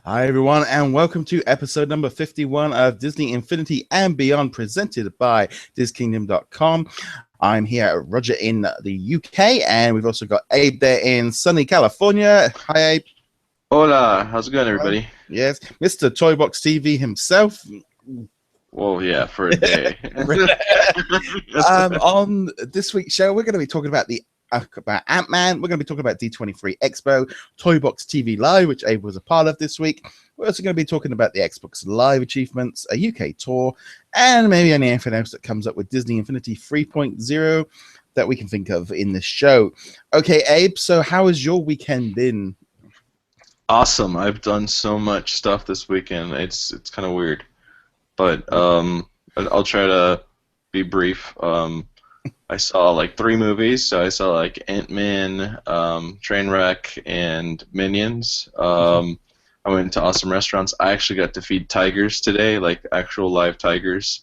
Hi, everyone, and welcome to episode number 51 of Disney Infinity and Beyond, presented by DisKingdom.com. I'm here, Roger, in the UK, and we've also got Abe there in sunny California. Hi, Abe. Hola, how's it going, Hello. everybody? Yes, Mr. Toybox TV himself. Well, yeah, for a day. On this week's show, we're going to be talking about about Ant-Man. We're going to be talking about D23 Expo, Toybox TV Live, which Abe was a part of this week. We're also going to be talking about the Xbox Live achievements, a UK tour, and maybe anything else that comes up with Disney Infinity 3.0 that we can think of in this show. Okay, Abe, so how has your weekend been? Awesome. I've done so much stuff this weekend. It's kind of weird, but I'll try to be brief. I saw like 3 movies. So I saw like Ant-Man, Trainwreck, and Minions. I went to awesome restaurants. I actually got to feed tigers today, like actual live tigers.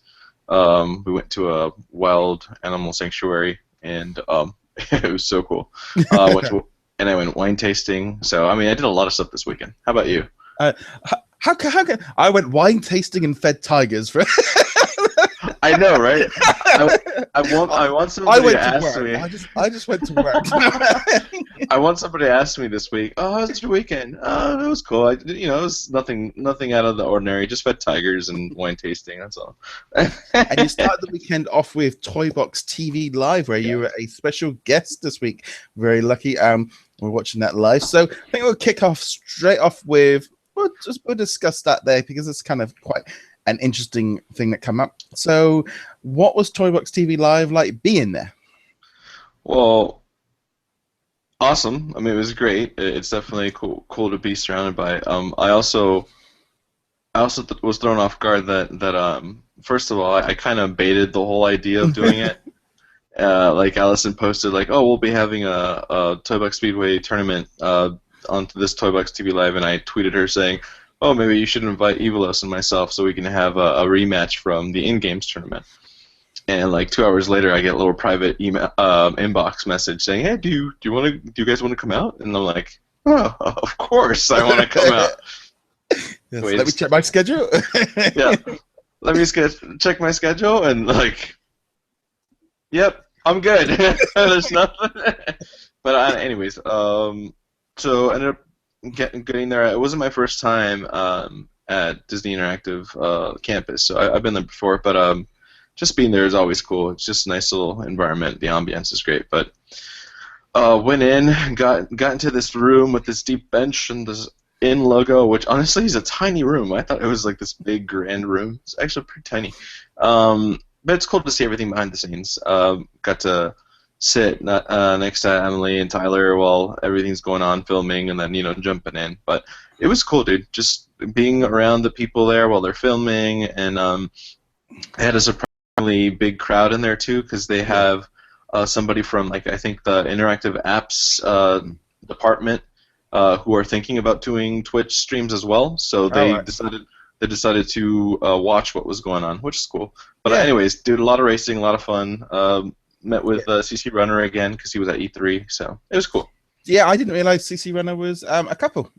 We went to a wild animal sanctuary, and it was so cool. I went wine tasting. So I mean, I did a lot of stuff this weekend. How about you? How can I went wine tasting and fed tigers for? I know, right? I want somebody to ask me. I just went to work. I want somebody to ask me this week. Oh, how was your weekend? Oh, it was cool. It was nothing out of the ordinary. Just fed tigers and wine tasting. That's all. And you started the weekend off with Toybox TV Live, where you were a special guest this week. Very lucky. We're watching that live. So I think we'll kick off straight off with. We'll discuss that there because it's kind of quite an interesting thing that come up. So, what was Toybox TV Live like being there? Well, awesome. I mean, it was great. It's definitely cool to be surrounded by. I also was thrown off guard that first of all, I kind of baited the whole idea of doing it. Like Allison posted, like, oh, we'll be having a Toybox Speedway tournament onto this Toybox TV Live, and I tweeted her saying, oh, maybe you should invite Evilos and myself so we can have a rematch from the in-games tournament. And like 2 hours later, I get a little private email inbox message saying, hey, do you guys want to come out? And I'm like, oh, of course I want to come out. Yes, let me check my schedule. Yeah, let me check my schedule, and like, yep, I'm good. There's nothing. But anyways, so I ended up getting there. It wasn't my first time at Disney Interactive campus, so I've been there before, but just being there is always cool. It's just a nice little environment. The ambience is great. But went in, got into this room with this deep bench and this in logo, which honestly is a tiny room. I thought it was like this big grand room. It's actually pretty tiny. But it's cool to see everything behind the scenes. Got to sit next to Emily and Tyler while everything's going on filming, and then jumping in. But it was cool, dude. Just being around the people there while they're filming, and they had a surprisingly big crowd in there too, because they have somebody from like I think the interactive apps department who are thinking about doing Twitch streams as well. So they decided to watch what was going on, which is cool. But anyways, dude, a lot of racing, a lot of fun. Met with CC Runner again because he was at E3, so it was cool. Yeah, I didn't realize CC Runner was a couple.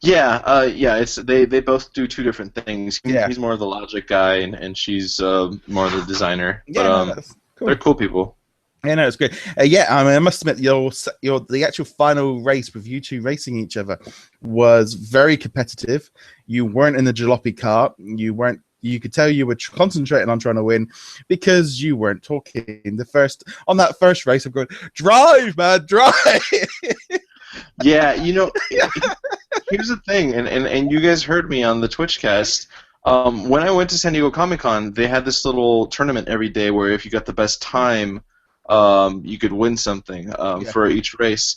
Yeah, It's they both do 2 different things. He's more of the logic guy, and she's more the designer. Yeah, but that's cool. They're cool people. Yeah, no, it's great. Yeah, I mean, I must admit, the actual final race with you two racing each other was very competitive. You weren't in the jalopy cart. You could tell you were concentrating on trying to win because you weren't talking. On that first race, I'm going, drive, man, drive. Yeah, here's the thing, and you guys heard me on the Twitchcast. When I went to San Diego Comic-Con, they had this little tournament every day where if you got the best time, you could win something for each race.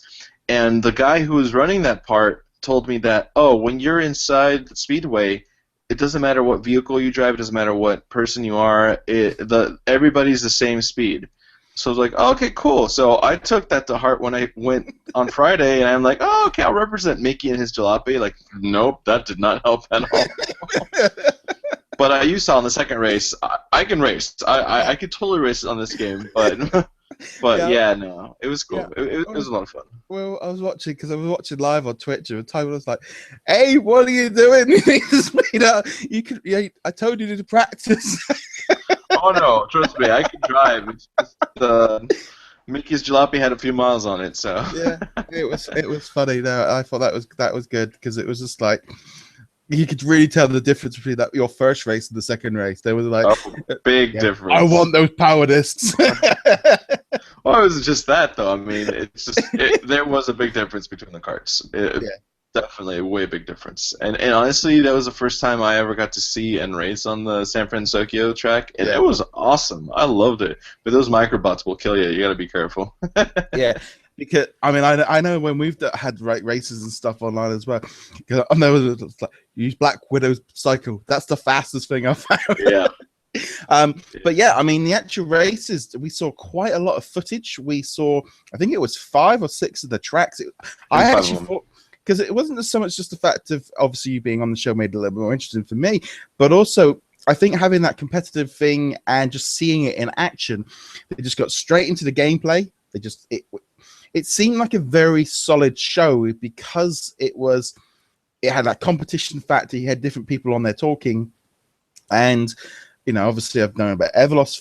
And the guy who was running that part told me that, when you're inside the Speedway, it doesn't matter what vehicle you drive. It doesn't matter what person you are. Everybody's the same speed. So I was like, oh, okay, cool. So I took that to heart when I went on Friday, and I'm like, oh, okay, I'll represent Mickey and his jalopy. Like, nope, that did not help at all. But you saw in the second race, I can race. I could totally race on this game, but But Yeah, yeah, no, it was yeah. cool. It was a lot of fun. Well, I was watching because I was watching live on Twitch, and Tony was like, "Hey, what are you doing? You just made up. You could. Yeah, I told you to practice." Oh no, trust me, I can drive. It's just Mickey's Jalopy had a few miles on it, so. Yeah, it was funny. No, I thought that was good because it was just like you could really tell the difference between that your first race and the second race. There was like, Oh, big yeah, I difference. want those power discs. Well, it wasn't just that though. I mean, there was a big difference between the carts. Yeah, Definitely a way big difference. And honestly, that was the first time I ever got to see and race on the San Francisco track, and yeah, it was awesome. I loved it. But those microbots will kill you. You got to be careful. yeah. Because I mean, I know when we've had races and stuff online as well. Because I know it's like use Black Widow's cycle. That's the fastest thing I've found. Yeah. But yeah, I mean, the actual races, we saw quite a lot of footage. We saw, I think it was 5 or 6 of the tracks. I actually thought, because it wasn't so much just the fact of obviously you being on the show made it a little bit more interesting for me, but also I think having that competitive thing and just seeing it in action, they just got straight into the gameplay. It seemed like a very solid show because it had that competition factor. You had different people on there talking, and obviously I've known about Everloss,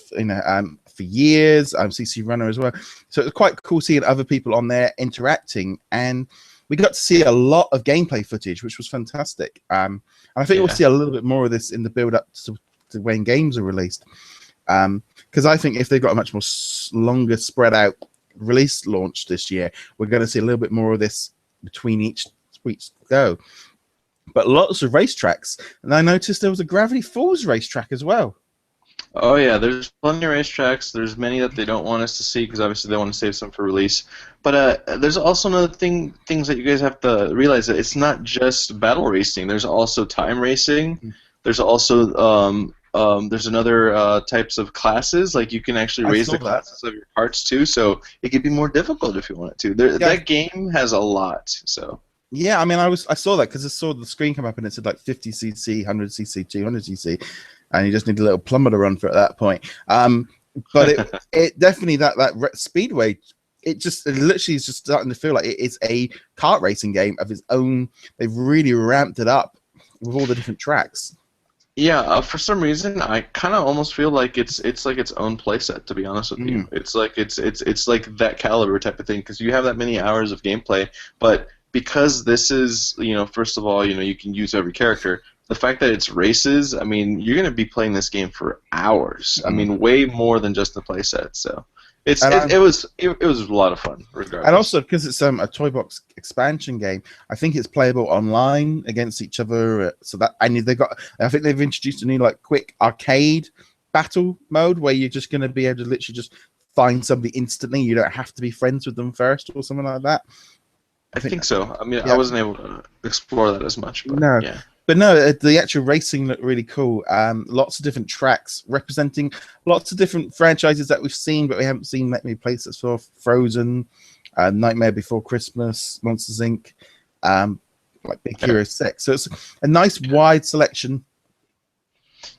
for years. I'm CC Runner as well, so it was quite cool seeing other people on there interacting, and we got to see a lot of gameplay footage, which was fantastic. And I think we'll see a little bit more of this in the build up to when games are released, because I think if they've got a much more longer spread out release launch this year, we're going to see a little bit more of this between each go. But lots of racetracks, and I noticed there was a Gravity Falls racetrack as well. Oh yeah, there's plenty of racetracks. There's many that they don't want us to see because obviously they want to save some for release. But there's also another things that you guys have to realize, that it's not just battle racing. There's also time racing. There's also there's another types of classes. Like you can actually raise the classes of your carts too, so it could be more difficult if you want it to. That game has a lot. So. Yeah, I mean, I saw that because I saw the screen come up and it said like 50cc, 100cc, 200cc, and you just need a little plumber to run for at that point. But it definitely that speedway. It literally is just starting to feel like it is a kart racing game of its own. They've really ramped it up with all the different tracks. Yeah, for some reason, I kind of almost feel like it's like its own playset. To be honest with you, it's like it's like that caliber type of thing because you have that many hours of gameplay, but because this is, first of all, you can use every character. The fact that it's races, I mean, you're going to be playing this game for hours. I mean, way more than just the playset. So it was a lot of fun, regardless. And also because it's a Toy Box expansion game, I think it's playable online against each other. So that I think they've introduced a new like quick arcade battle mode where you're just going to be able to literally just find somebody instantly. You don't have to be friends with them first or something like that. I think so. I mean, I wasn't able to explore that as much. But, no, yeah. But no, the actual racing looked really cool. Lots of different tracks representing lots of different franchises that we've seen, but we haven't seen that many places for. Frozen, Nightmare Before Christmas, Monsters Inc., like Big Hero 6. So it's a nice wide selection.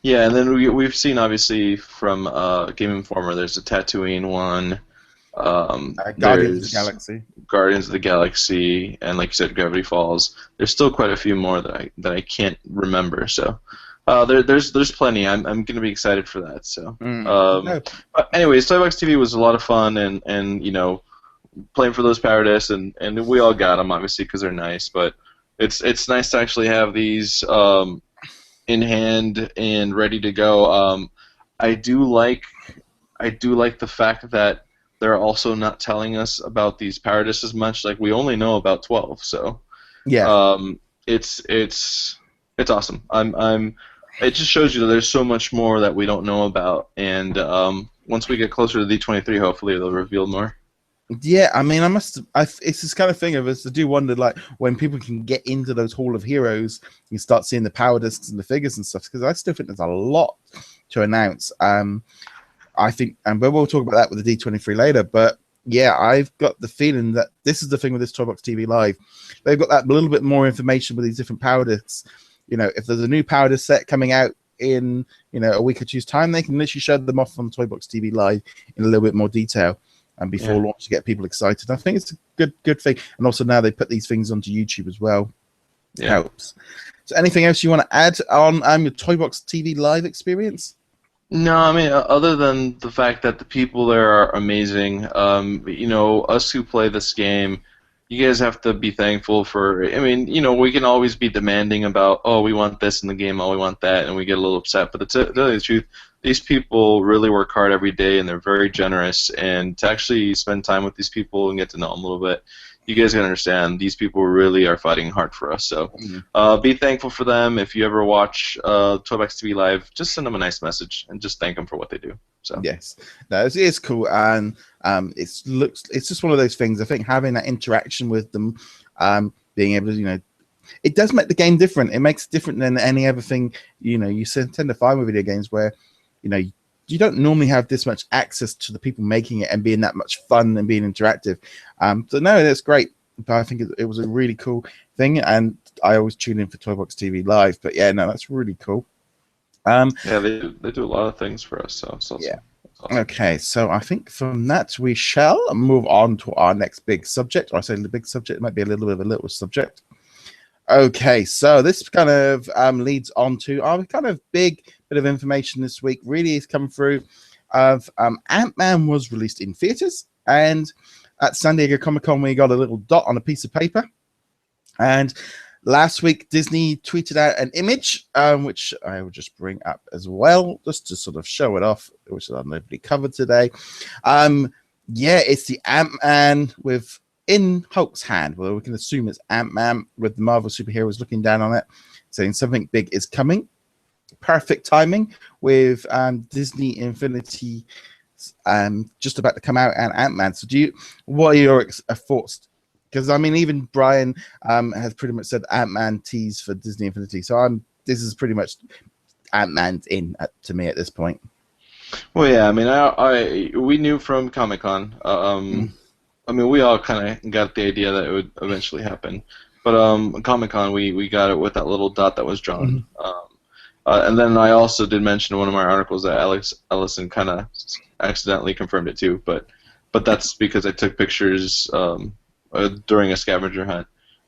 Yeah, and then we've seen obviously from Game Informer. There's a Tatooine one. Guardians of the Galaxy. Guardians of the Galaxy, and like you said, Gravity Falls. There's still quite a few more that I can't remember. So there's plenty. I'm going to be excited for that. So but anyways, Toybox TV was a lot of fun, and playing for those power discs, and we all got them obviously because they're nice. But it's nice to actually have these in hand and ready to go. I do like the fact that they're also not telling us about these power discs as much. Like we only know about 12, so yeah, it's awesome. It just shows you that there's so much more that we don't know about, and once we get closer to D23, hopefully they'll reveal more. Yeah, I mean, it's this kind of thing of us. I do wonder, like, when people can get into those Hall of Heroes, you start seeing the power discs and the figures and stuff. Because I still think there's a lot to announce. I think, but we'll talk about that with the D23 later. But yeah, I've got the feeling that this is the thing with this Toybox TV Live. They've got that little bit more information with these different power discs. If there's a new power disc set coming out in a week or two's time, they can literally show them off on Toybox TV Live in a little bit more detail. and before launch to get people excited. I think it's a good thing. And also now they put these things onto YouTube as well. Helps. So anything else you want to add on your Toybox TV live experience? No, I mean, other than the fact that the people there are amazing, you know, us who play this game, you guys have to be thankful for, I mean, you know, we can always be demanding about, oh, we want this in the game, oh, we want that, and we get a little upset, but to tell you the truth, these people really work hard every day, and they're very generous, and to actually spend time with these people and get to know them a little bit, you guys can understand these people really are fighting hard for us. So be thankful for them. If you ever watch Toybox TV Live, just send them a nice message and just thank them for what they do. So yes, no, it's cool, and it's just one of those things. I think having that interaction with them, being able to, you know, it does make the game different. It makes it different than any other thing, you know, you tend to find with video games where, you know, you don't normally have this much access to the people making it and being that much fun and being interactive. So no, that's great. But I think it was a really cool thing, and I always tune in for Toybox TV Live. But yeah, no, that's really cool. Yeah, they do a lot of things for us. So it's awesome. Yeah. Awesome. Okay, so I think from that we shall move on to our next big subject. Or I say the big subject, it might be a little bit of a little subject. Okay, so this kind of leads on to our kind of big bit of information this week. Really is coming through of Ant-Man was released in theaters, and at San Diego Comic-Con we got a little dot on a piece of paper. And last week Disney tweeted out an image, which I will just bring up as well, just to sort of show it off, which I've already covered today. Yeah, it's the Ant-Man with in Hulk's hand. Well, we can assume it's Ant-Man with the Marvel superheroes looking down on it, saying something big is coming. Perfect timing with Disney Infinity just about to come out and Ant-Man. So what are your thoughts? Because I mean, even Brian has pretty much said Ant-Man tease for Disney Infinity. So this is pretty much Ant-Man's in to me at this point. Well, yeah, I mean, we knew from Comic-Con. I mean, we all kind of got the idea that it would eventually happen. But Comic-Con, we got it with that little dot that was drawn. And then I also did mention in one of my articles that Alex Ellison kind of accidentally confirmed it too. But that's because I took pictures during a scavenger hunt.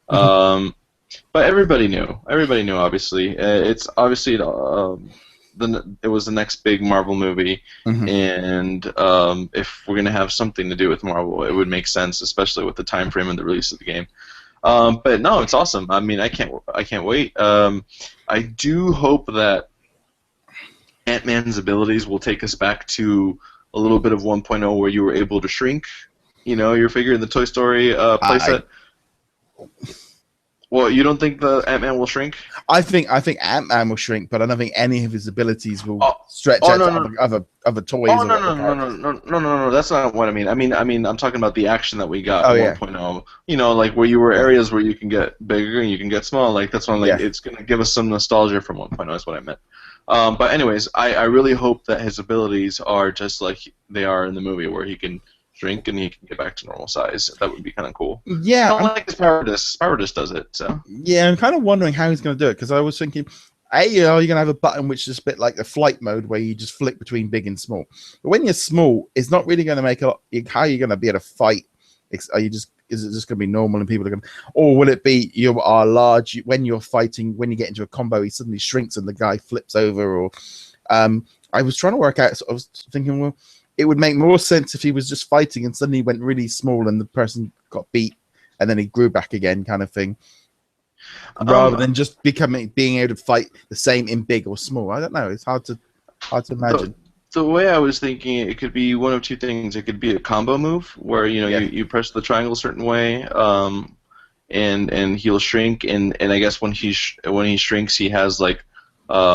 But everybody knew. Everybody knew, obviously. It's obviously it was the next big Marvel movie, and if we're gonna have something to do with Marvel, it would make sense, especially with the time frame and the release of the game. But no, it's awesome. I mean, I can't wait. I do hope that Ant-Man's abilities will take us back to a little bit of 1.0 where you were able to shrink, you know, your figure in the Toy Story playset. Well, you don't think the Ant-Man will shrink? I think Ant-Man will shrink, but I don't think any of his abilities will stretch out to other toys. Oh, no, that's not what I mean. I mean, I'm talking about the action that we got in 1.0. You know, like where you were areas where you can get bigger and you can get small. Like that's one. Like it's gonna give us some nostalgia from 1.0. Is what I meant. But anyways, I really hope that his abilities are just like they are in the movie, where he can shrink and he can get back to normal size. That would be kind of cool. Yeah, I like his power disc. Power disc does it. So yeah, I'm kind of wondering how he's going to do it, because I was thinking, you know, you're going to have a button which is a bit like the flight mode where you just flick between big and small. But when you're small, it's not really going to make a lot. How are you going to be able to fight? Is it just going to be normal and people are going to, or will it be you are large when you're fighting, when you get into a combo, he suddenly shrinks and the guy flips over? Or I was trying to work out. So I was thinking, well, it would make more sense if he was just fighting and suddenly went really small and the person got beat and then he grew back again, kind of thing, rather than just being able to fight the same in big or small. I don't know. It's hard to imagine. The way I was thinking, it could be one of two things. It could be a combo move where you press the triangle a certain way, and he'll shrink. And I guess when he shrinks, he has like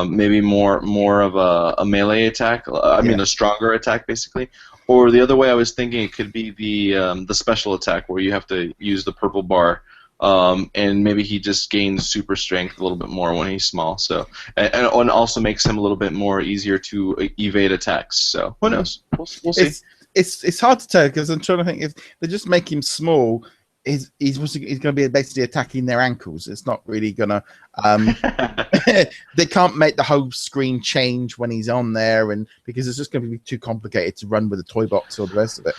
maybe more of a melee attack. I mean, a stronger attack, basically. Or the other way I was thinking, it could be the special attack where you have to use the purple bar, and maybe he just gains super strength a little bit more when he's small. So and also makes him a little bit more easier to evade attacks. So who knows? We'll see. It's hard to tell, because I'm trying to think, if they just make him small, he's going to be basically attacking their ankles. It's not really going to. They can't make the whole screen change when he's on there, and because it's just going to be too complicated to run with a toy box or the rest of it.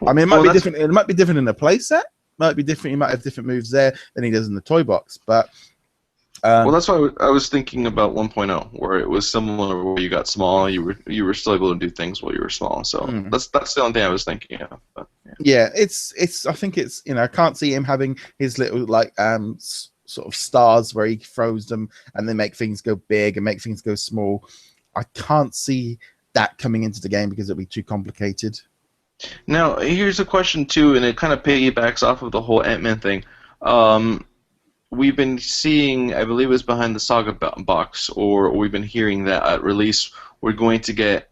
I mean, it might Well, be that's different. It might be different in the playset. Might be different. He might have different moves there than he does in the toy box. But well, that's why I was thinking about 1.0, where it was similar, where you got small, you were still able to do things while you were small. So that's the only thing I was thinking of. But, yeah. yeah, it's. I think it's, I can't see him having his little like sort of stars where he throws them and they make things go big and make things go small. I can't see that coming into the game because it'll be too complicated. Now, here's a question too, and it kind of piggybacks off of the whole Ant-Man thing. We've been seeing, I believe it was behind the Saga box, or we've been hearing that at release we're going to get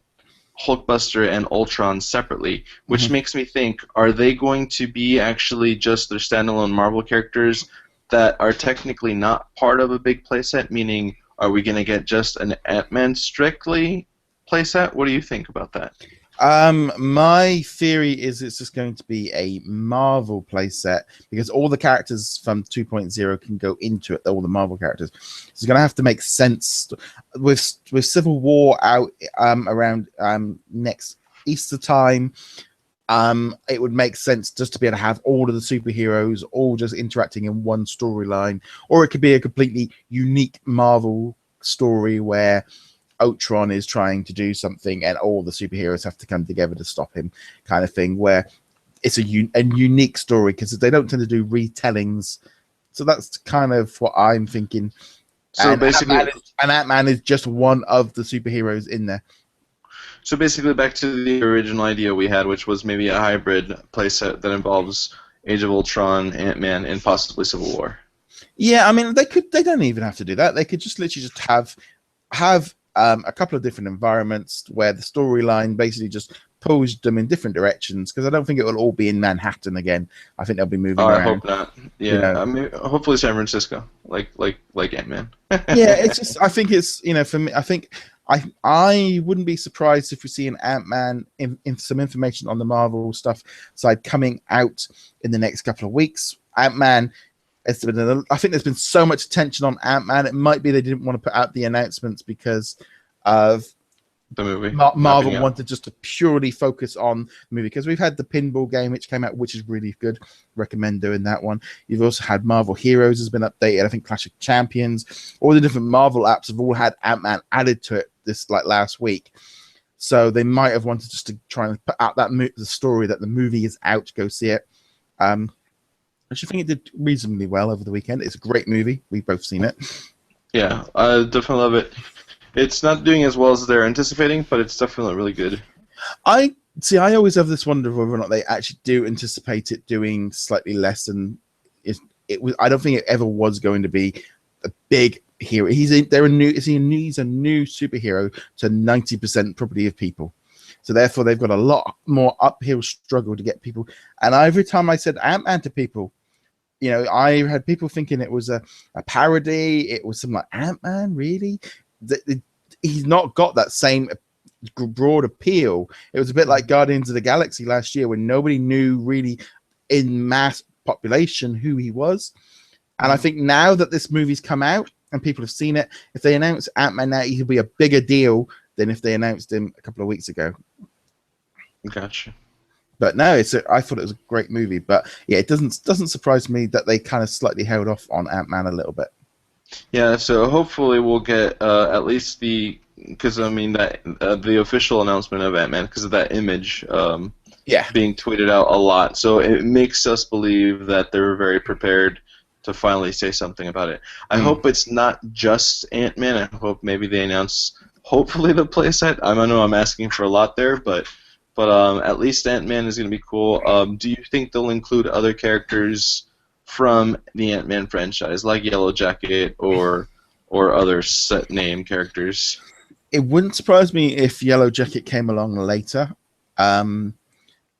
Hulkbuster and Ultron separately, which makes me think, are they going to be actually just their standalone Marvel characters that are technically not part of a big playset? Meaning, are we going to get just an Ant-Man strictly playset? What do you think about that? My theory is it's just going to be a Marvel playset because all the characters from 2.0 can go into it. All the Marvel characters. It's going to have to make sense with Civil War out around next Easter time. It would make sense just to be able to have all of the superheroes all just interacting in one storyline, or it could be a completely unique Marvel story where Ultron is trying to do something and all the superheroes have to come together to stop him, kind of thing, where it's a unique story because they don't tend to do retellings. So that's kind of what I'm thinking. So and basically, Ant-Man is just one of the superheroes in there. So basically, back to the original idea we had, which was maybe a hybrid playset that involves Age of Ultron, Ant-Man, and possibly Civil War. Yeah, I mean, they don't even have to do that. They could just literally just have a couple of different environments where the storyline basically just pulls them in different directions, because I don't think it will all be in Manhattan again. I think they'll be moving around. I hope not. Yeah, I mean, hopefully San Francisco, like Ant-Man. Yeah, it's just, I think it's, for me, I think I wouldn't be surprised if we see an Ant-Man in some information on the Marvel stuff side coming out in the next couple of weeks. Ant-Man, I think there's been so much attention on Ant-Man. It might be they didn't want to put out the announcements because of the movie. Marvel wanted just to purely focus on the movie, because we've had the pinball game which came out, which is really good. Recommend doing that one. You've also had Marvel Heroes has been updated. I think Clash of Champions, all the different Marvel apps have all had Ant-Man added to it this last week. So they might have wanted just to try and put out that the story that the movie is out. Go see it. I should think it did reasonably well over the weekend. It's a great movie. We've both seen it. Yeah, I definitely love it. It's not doing as well as they're anticipating, but it's definitely really good. I always have this wonder of whether or not they actually do anticipate it doing slightly less than it was. I don't think it ever was going to be a big hero. He's a new superhero to 90% probably of people. So therefore, they've got a lot more uphill struggle to get people. And every time I said Ant-Man to people, I had people thinking it was a parody. It was something like, Ant-Man, really? He's not got that same broad appeal. It was a bit like Guardians of the Galaxy last year, when nobody knew really in mass population who he was. And I think now that this movie's come out and people have seen it, if they announce Ant-Man now, he'll be a bigger deal than if they announced him a couple of weeks ago. Gotcha. But no, I thought it was a great movie. But yeah, it doesn't surprise me that they kind of slightly held off on Ant-Man a little bit. Yeah, so hopefully we'll get at least because I mean that the official announcement of Ant-Man, because of that image being tweeted out a lot. So it makes us believe that they're very prepared to finally say something about it. I hope it's not just Ant-Man. I hope maybe they announce hopefully the playset. I know I'm asking for a lot there, but at least Ant-Man is going to be cool. Do you think they'll include other characters from the Ant-Man franchise, like Yellow Jacket or other set name characters? It wouldn't surprise me if Yellow Jacket came along later.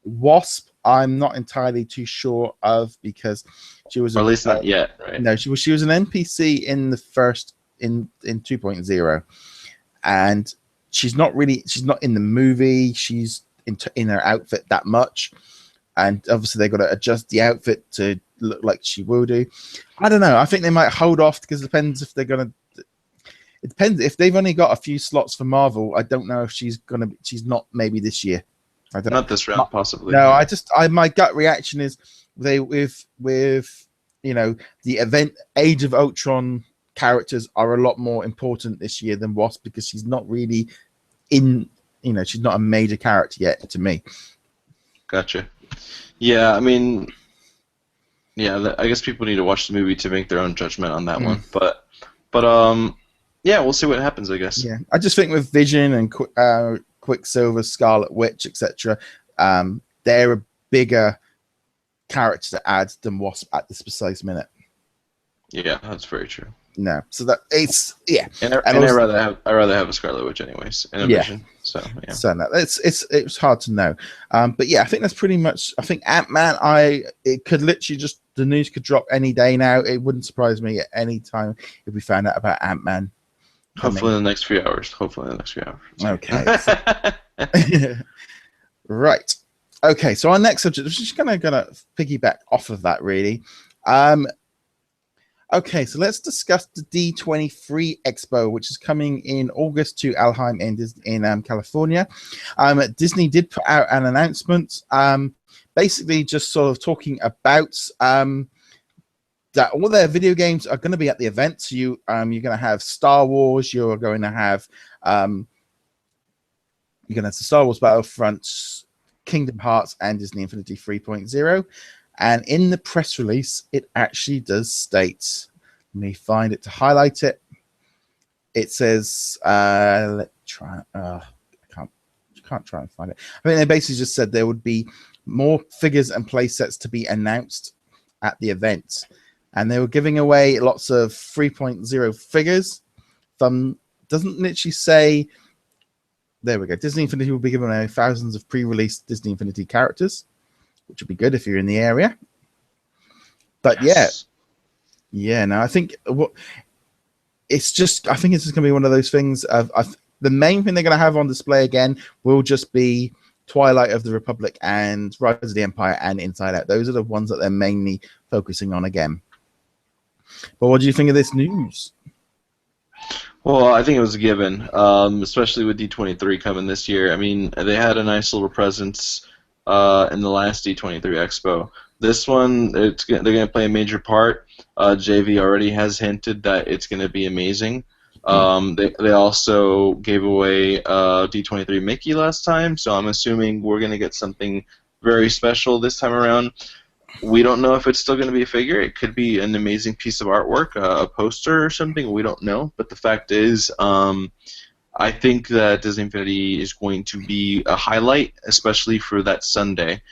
Wasp, I'm not entirely too sure of, because she was, or at least not yet, right? No, she was an NPC in the first in 2.0, and she's not in the movie. She's in her outfit that much, and obviously they've got to adjust the outfit to look like she will do. I don't know. I think they might hold off, because it depends if they're gonna. It depends if they've only got a few slots for Marvel. I don't know if she's not maybe this year. I don't. Not this round, possibly. No, my gut reaction is they with the event Age of Ultron characters are a lot more important this year than Wasp because she's not really she's not a major character yet to me. Gotcha. Yeah, I mean, yeah, I guess people need to watch the movie to make their own judgment on that one. But yeah, we'll see what happens, I guess. Yeah, I just think with Vision and Quicksilver, Scarlet Witch, etc., they're a bigger character to add than Wasp at this precise minute. Yeah, that's very true. No, so that it's and I'd rather have a Scarlet Witch anyways, and a Vision. So yeah, so no, it's hard to know, but yeah, I think that's pretty much. I think Ant-Man. It could literally just the news could drop any day now. It wouldn't surprise me at any time if we found out about Ant-Man. Hopefully in the next few hours. Okay. Right. Okay. So our next subject, we're just gonna piggyback off of that, really. Okay, so let's discuss the D23 Expo, which is coming in August to Anaheim in California. Disney did put out an announcement, basically just sort of talking about that all their video games are going to be at the event. So you're going to have Star Wars, you're going to have the Star Wars Battlefront, Kingdom Hearts, and Disney Infinity 3.0. And in the press release, it actually does state, let me find it to highlight it. It says, let's try, I can't try and find it. I mean, they basically just said there would be more figures and play sets to be announced at the event. And they were giving away lots of 3.0 figures. Doesn't literally say, there we go. Disney Infinity will be giving away thousands of pre-released Disney Infinity characters, which would be good if you're in the area. But yes. No, I think it's just going to be one of those things of the main thing they're going to have on display again will just be Twilight of the Republic and Rise of the Empire and Inside Out. Those are the ones that they're mainly focusing on again. But what do you think of this news? Well, I think it was a given, especially with D23 coming this year. I mean, they had a nice little presence in the last D23 Expo. This one, they're going to play a major part. JV already has hinted that it's going to be amazing. They also gave away D23 Mickey last time, so I'm assuming we're going to get something very special this time around. We don't know if it's still going to be a figure. It could be an amazing piece of artwork, a poster or something. We don't know. But the fact is, I think that Disney Infinity is going to be a highlight, especially for that Sunday.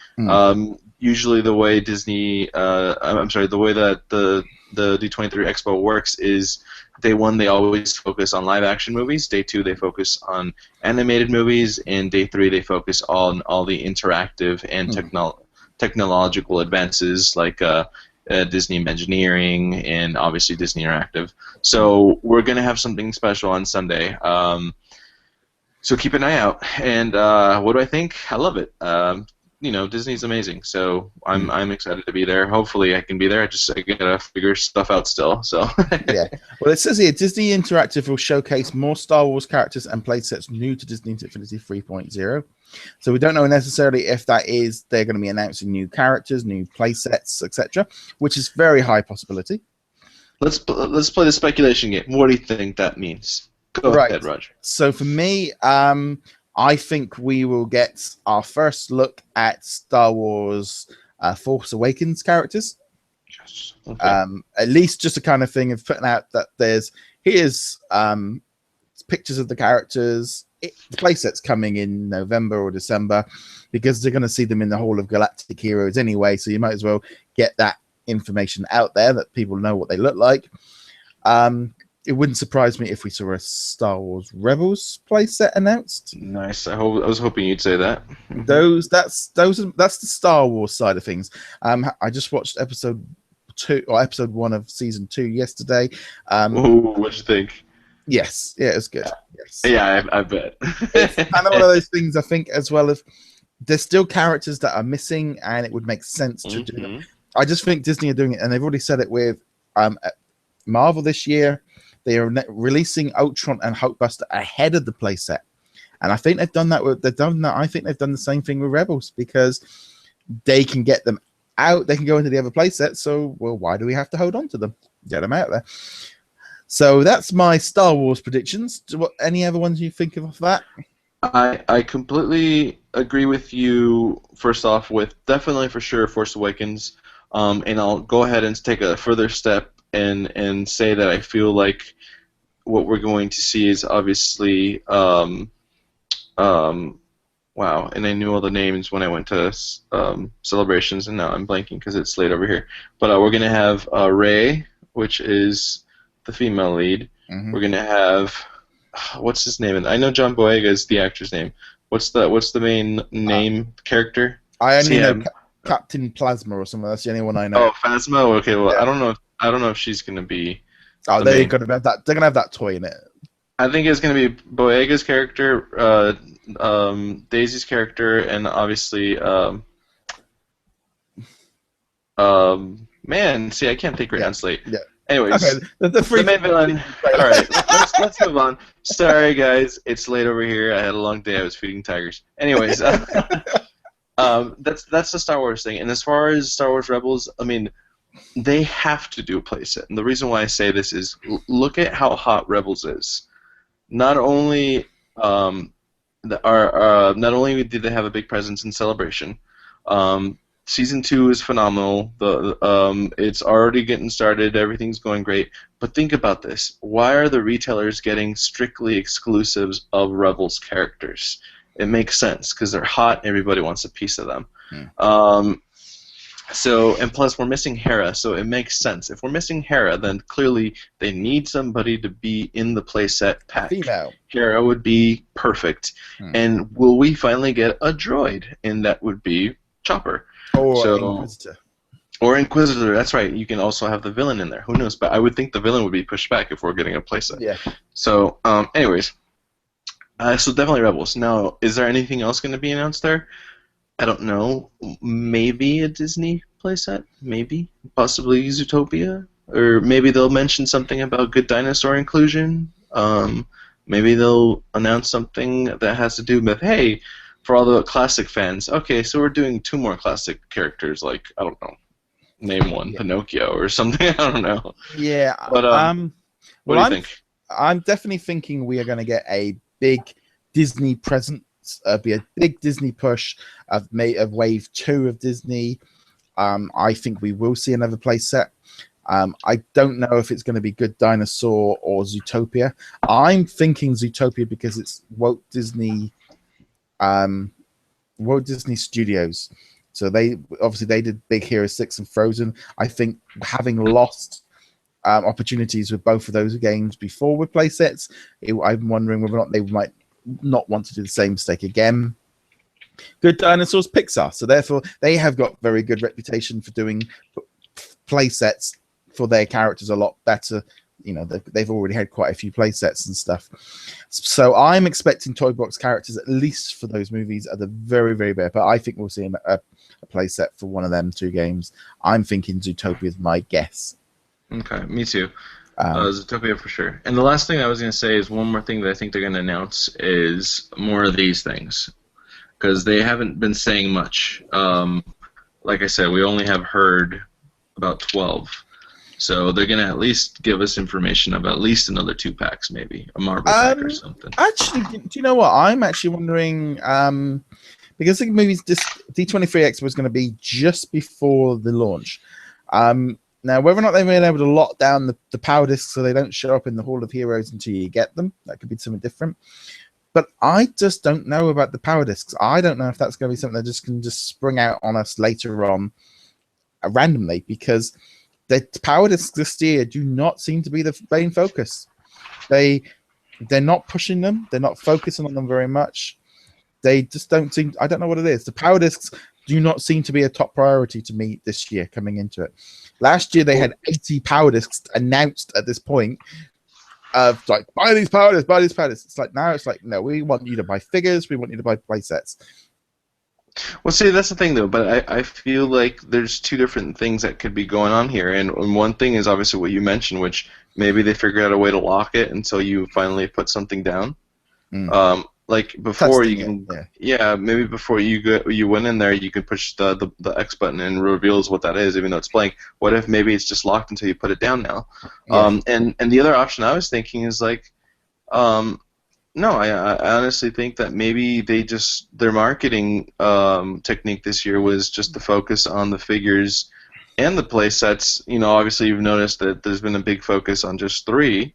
Usually the way the way that the D23 Expo works is day one they always focus on live action movies, day two they focus on animated movies, and day three they focus on all the interactive and technological advances like Disney Imagineering and obviously Disney Interactive. So we're going to have something special on Sunday. So keep an eye out. And what do I think? I love it. Disney's amazing. So I'm excited to be there. Hopefully I can be there. I gotta figure stuff out still. So yeah. Well, it says here Disney Interactive will showcase more Star Wars characters and playsets new to Disney Infinity 3.0. So we don't know necessarily if that is they're going to be announcing new characters, new playsets, etc., which is very high possibility. Let's play the speculation game. What do you think that means? Go ahead, Roger. So for me, I think we will get our first look at Star Wars Force Awakens characters. Yes. Okay. At least just a kind of thing of putting out that here's pictures of the characters. The playset's coming in November or December because they're going to see them in the Hall of Galactic Heroes anyway, so you might as well get that information out there that people know what they look like. It wouldn't surprise me if we saw a Star Wars Rebels playset announced. Nice. I was hoping you'd say that. That's the Star Wars side of things. I just watched episode 1 of season 2 yesterday. What'd you think? Yes, yeah, it's good. Yes. Yeah, I bet. It's kind of one of those things I think as well as there's still characters that are missing and it would make sense to do them. I just think Disney are doing it, and they've already said it with Marvel this year. They are releasing Ultron and Hulkbuster ahead of the playset. and I think they've done that. I think they've done the same thing with Rebels because they can get them out. They can go into the other play sets. So, well, why do we have to hold on to them? Get them out there. So that's my Star Wars predictions. Any other ones you think of that? I completely agree with you. First off, with definitely for sure Force Awakens, and I'll go ahead and take a further step and say that I feel like what we're going to see is obviously wow, and I knew all the names when I went to celebrations, and now I'm blanking because it's late over here. But we're gonna have Rey, which is the female lead. Mm-hmm. We're gonna have what's his name? I know John Boyega is the actor's name. What's the main name character? I only know Captain Plasma or something. That's the only one I know. Oh, Phasma. Okay, well, yeah. I don't know if she's gonna be. Oh, they're gonna have that. They're gonna have that toy in it. I think it's gonna be Boyega's character, Daisy's character, and obviously, man, see, I can't think right now. It's late. Yeah. Anyways, okay, the main villain. All right, let's move on. Sorry, guys, it's late over here. I had a long day. I was feeding tigers. Anyways, that's the Star Wars thing. And as far as Star Wars Rebels, I mean, they have to do a playset. And the reason why I say this is look at how hot Rebels is. Not only not only did they have a big presence in Celebration, Season 2 is phenomenal. It's already getting started. Everything's going great. But think about this. Why are the retailers getting strictly exclusives of Rebels characters? It makes sense because they're hot. Everybody wants a piece of them. So, and plus we're missing Hera, so it makes sense. If we're missing Hera, then clearly they need somebody to be in the playset pack. Female. Hera would be perfect. And will we finally get a droid? And that would be Chopper. Or Inquisitor. Or Inquisitor, that's right. You can also have the villain in there. Who knows? But I would think the villain would be pushed back if we're getting a playset. Yeah. So, anyways. So definitely Rebels. Now, is there anything else going to be announced there? I don't know. Maybe a Disney playset? Maybe. Possibly Zootopia? Or maybe they'll mention something about good dinosaur inclusion. Maybe they'll announce something that has to do with, hey, for all the classic fans, okay, so we're doing 2 more classic characters, like, I don't know, name one, Pinocchio or something, I don't know. Yeah. But, what do you think? I'm definitely thinking we are going to get a big Disney presence. Be a big Disney push of Wave 2 of Disney. I think we will see another playset. I don't know if it's going to be Good Dinosaur or Zootopia. I'm thinking Zootopia because it's Walt Disney Studios. So they did Big Hero 6 and Frozen. I think having lost opportunities with both of those games before with playsets, I'm wondering whether or not they might not want to do the same mistake again. Good Dinosaurs, Pixar, so therefore they have got very good reputation for doing play sets for their characters a lot better. You know, they've already had quite a few play sets and stuff. So I'm expecting toy box characters, at least for those movies, at the very, very bare. But I think we'll see a play set for one of them 2 games. I'm thinking Zootopia is my guess. Okay, me too. Zootopia for sure. And the last thing I was going to say is one more thing that I think they're going to announce is more of these things. Because they haven't been saying much. Like I said, we only have heard about 12. So they're going to at least give us information of at least another 2 packs, maybe. A Marvel pack or something. Actually, do you know what? I'm actually wondering, because the movie's D23 Expo is going to be just before the launch. Now, whether or not they've been able to lock down the power discs so they don't show up in the Hall of Heroes until you get them, that could be something different. But I just don't know about the power discs. I don't know if that's going to be something that can just spring out on us later on randomly, because the power discs this year do not seem to be the main focus. They're not pushing them. They're not focusing on them very much. They just don't seem. I don't know what it is. The power discs do not seem to be a top priority to me this year coming into it. Last year they had 80 power discs announced at this point of like, buy these power discs, buy these power discs. It's like, now it's like, no, we want you to buy figures, we want you to buy play sets. Well, see, that's the thing, though, but I feel like there's 2 different things that could be going on here, and one thing is obviously what you mentioned, which maybe they figure out a way to lock it until you finally put something down. like before you Testing can, it, yeah, maybe before you went in there, you can push the X button and it reveals what that is, even though it's blank. What if maybe it's just locked until you put it down now? yeah, And the other option I was thinking is like, no, I honestly think that maybe their marketing technique this year was just to focus on the figures and the play sets. You know, obviously you've noticed that there's been a big focus on just three,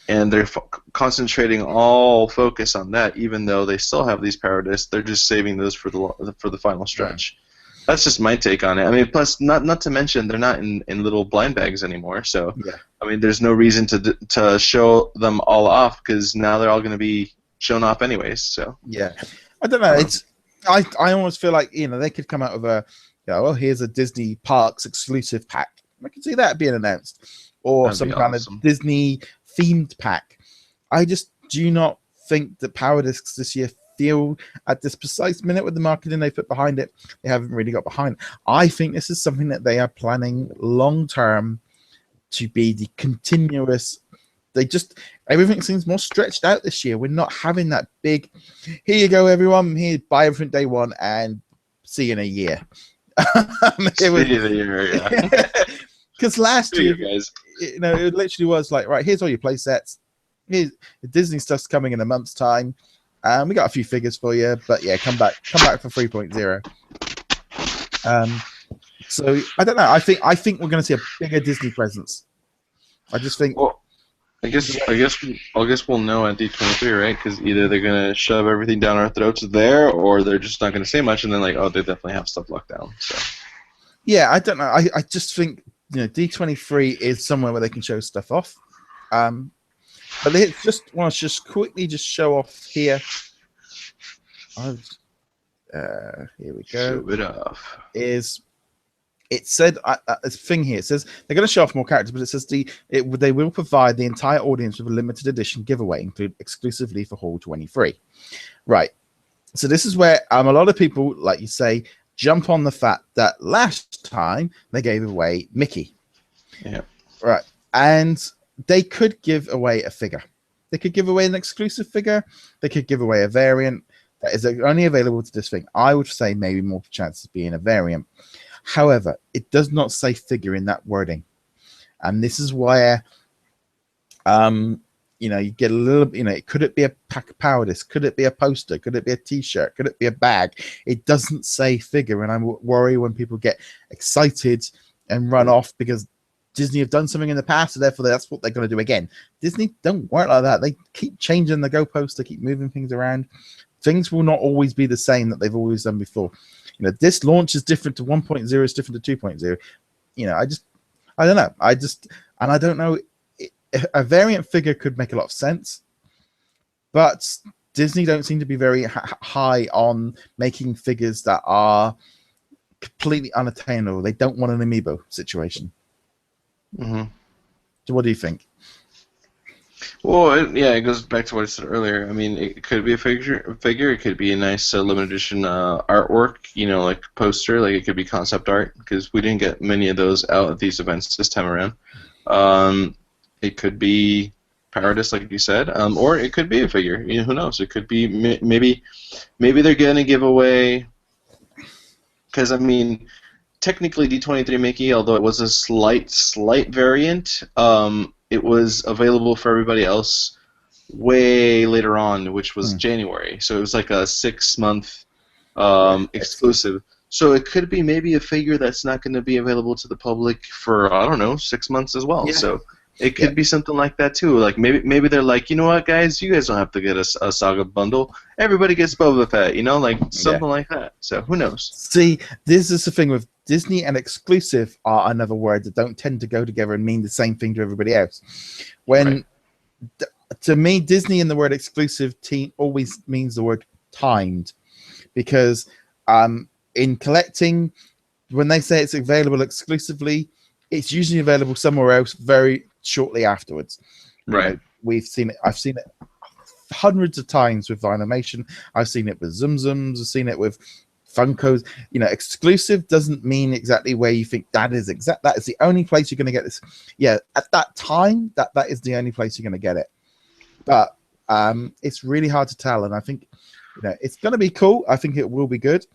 and they're concentrating all focus on that, even though they still have these power discs. They're just saving those for the final stretch. That's just my take on it. I mean, plus not to mention they're not in little blind bags anymore. So yeah. I mean, there's no reason to show them all off because now they're all going to be shown off anyways. So Yeah, I don't know. It's I almost feel like they could come out with a well, here's a Disney Parks exclusive pack. I can see that being announced, or that'd some be kind awesome. of Disney themed pack. I just do not think that Power Discs this year feel at this precise minute with the marketing they put behind it. They haven't really got behind. I think this is something that they are planning long term to be the continuous. Everything seems more stretched out this year. We're not having that big, here you go, everyone, here, buy everything day one and see you in a year. Speed of the year, yeah. Because last year, guys. it literally was like, right, here's all your play sets. Here's the Disney stuff's coming in a month's time. We got a few figures for you, but yeah, come back for 3.0. So I don't know. I think we're going to see a bigger Disney presence. I just think. Well, I guess we'll know at D23, right? Because either they're gonna shove everything down our throats there, or they're just not gonna say much, and then like, oh, they definitely have stuff locked down. So. Yeah, I don't know. I just think D23 is somewhere where they can show stuff off. But they want to quickly show off here. Here we go. Show it off. It said a thing here. It says they're going to show off more characters, but it says they will provide the entire audience with a limited edition giveaway, included exclusively for Hall 23. Right. So this is where a lot of people, like you say, jump on the fact that last time they gave away Mickey. Yeah. Right. And they could give away a figure. They could give away an exclusive figure. They could give away a variant that is only available to this thing. I would say maybe more chances of being a variant. However, it does not say figure in that wording. And this is where, you get a little, could it be a pack of power disc? Could it be a poster? Could it be a t-shirt? Could it be a bag? It doesn't say figure. And I worry when people get excited and run off because Disney have done something in the past, so therefore that's what they're going to do again. Disney don't work like that. They keep changing the goalposts. They keep moving things around. Things will not always be the same that they've always done before. This launch is different to 1.0, is different to 2.0. I don't know. I don't know. A variant figure could make a lot of sense, but Disney don't seem to be very high on making figures that are completely unattainable. They don't want an amiibo situation. Mm-hmm. So what do you think? Well, it goes back to what I said earlier. I mean, it could be a figure. It could be a nice limited edition artwork, like poster. Like it could be concept art because we didn't get many of those out at these events this time around. It could be power disc, like you said, or it could be a figure. Who knows? It could be maybe they're gonna give away. Because I mean, technically D23 Mickey, although it was a slight variant, it was available for everybody else way later on, which was January. So it was like a 6-month exclusive. So it could be maybe a figure that's not going to be available to the public for, I don't know, 6 months as well. Yeah. So it could be something like that too. Like maybe they're like, you know what, guys, you guys don't have to get a Saga bundle. Everybody gets Boba Fett, like something like that. So who knows? See, this is the thing with Disney and exclusive are another word that don't tend to go together and mean the same thing to everybody else. When to me, Disney and the word exclusive always means the word timed, because in collecting, when they say it's available exclusively, it's usually available somewhere else very shortly afterwards. Right. I've seen it hundreds of times with Vinylmation. I've seen it with Zum Zums. I've seen it with Funkos. Exclusive doesn't mean exactly where you think that is exact. That is the only place you're going to get this. Yeah, at that time, that is the only place you're going to get it. But It's really hard to tell, and I think it's going to be cool. I think it will be good,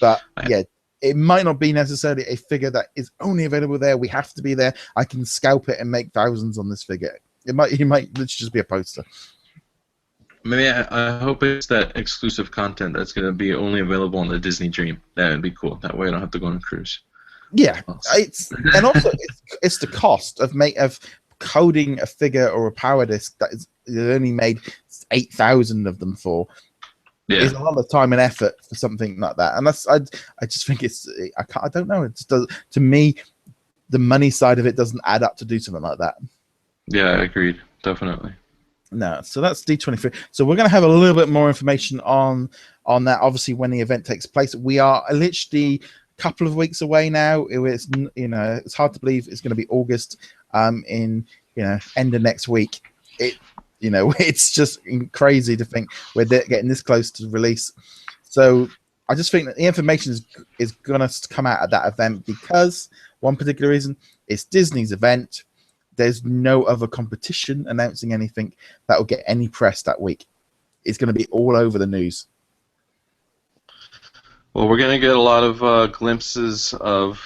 but yeah, it might not be necessarily a figure that is only available there. We have to be there. I can scalp it and make thousands on this figure. It might literally just be a poster. Maybe I hope it's that exclusive content that's going to be only available on the Disney Dream. That would be cool. That way I don't have to go on a cruise. Yeah, and also it's the cost of coding a figure or a power disc that is only made 8,000 of them for. Yeah. Is a lot of time and effort for something like that, and I just think I don't know. It just does, to me, the money side of it doesn't add up to do something like that. Yeah, I agreed. Definitely. No, so that's D23. So we're going to have a little bit more information on that. Obviously, when the event takes place, we are literally a couple of weeks away now. It's hard to believe it's going to be August. In end of next week. It's just crazy to think we're getting this close to release. So I just think that the information is going to come out at that event because one particular reason, it's Disney's event. There's no other competition announcing anything that will get any press that week. It's going to be all over the news. Well, we're going to get a lot of glimpses of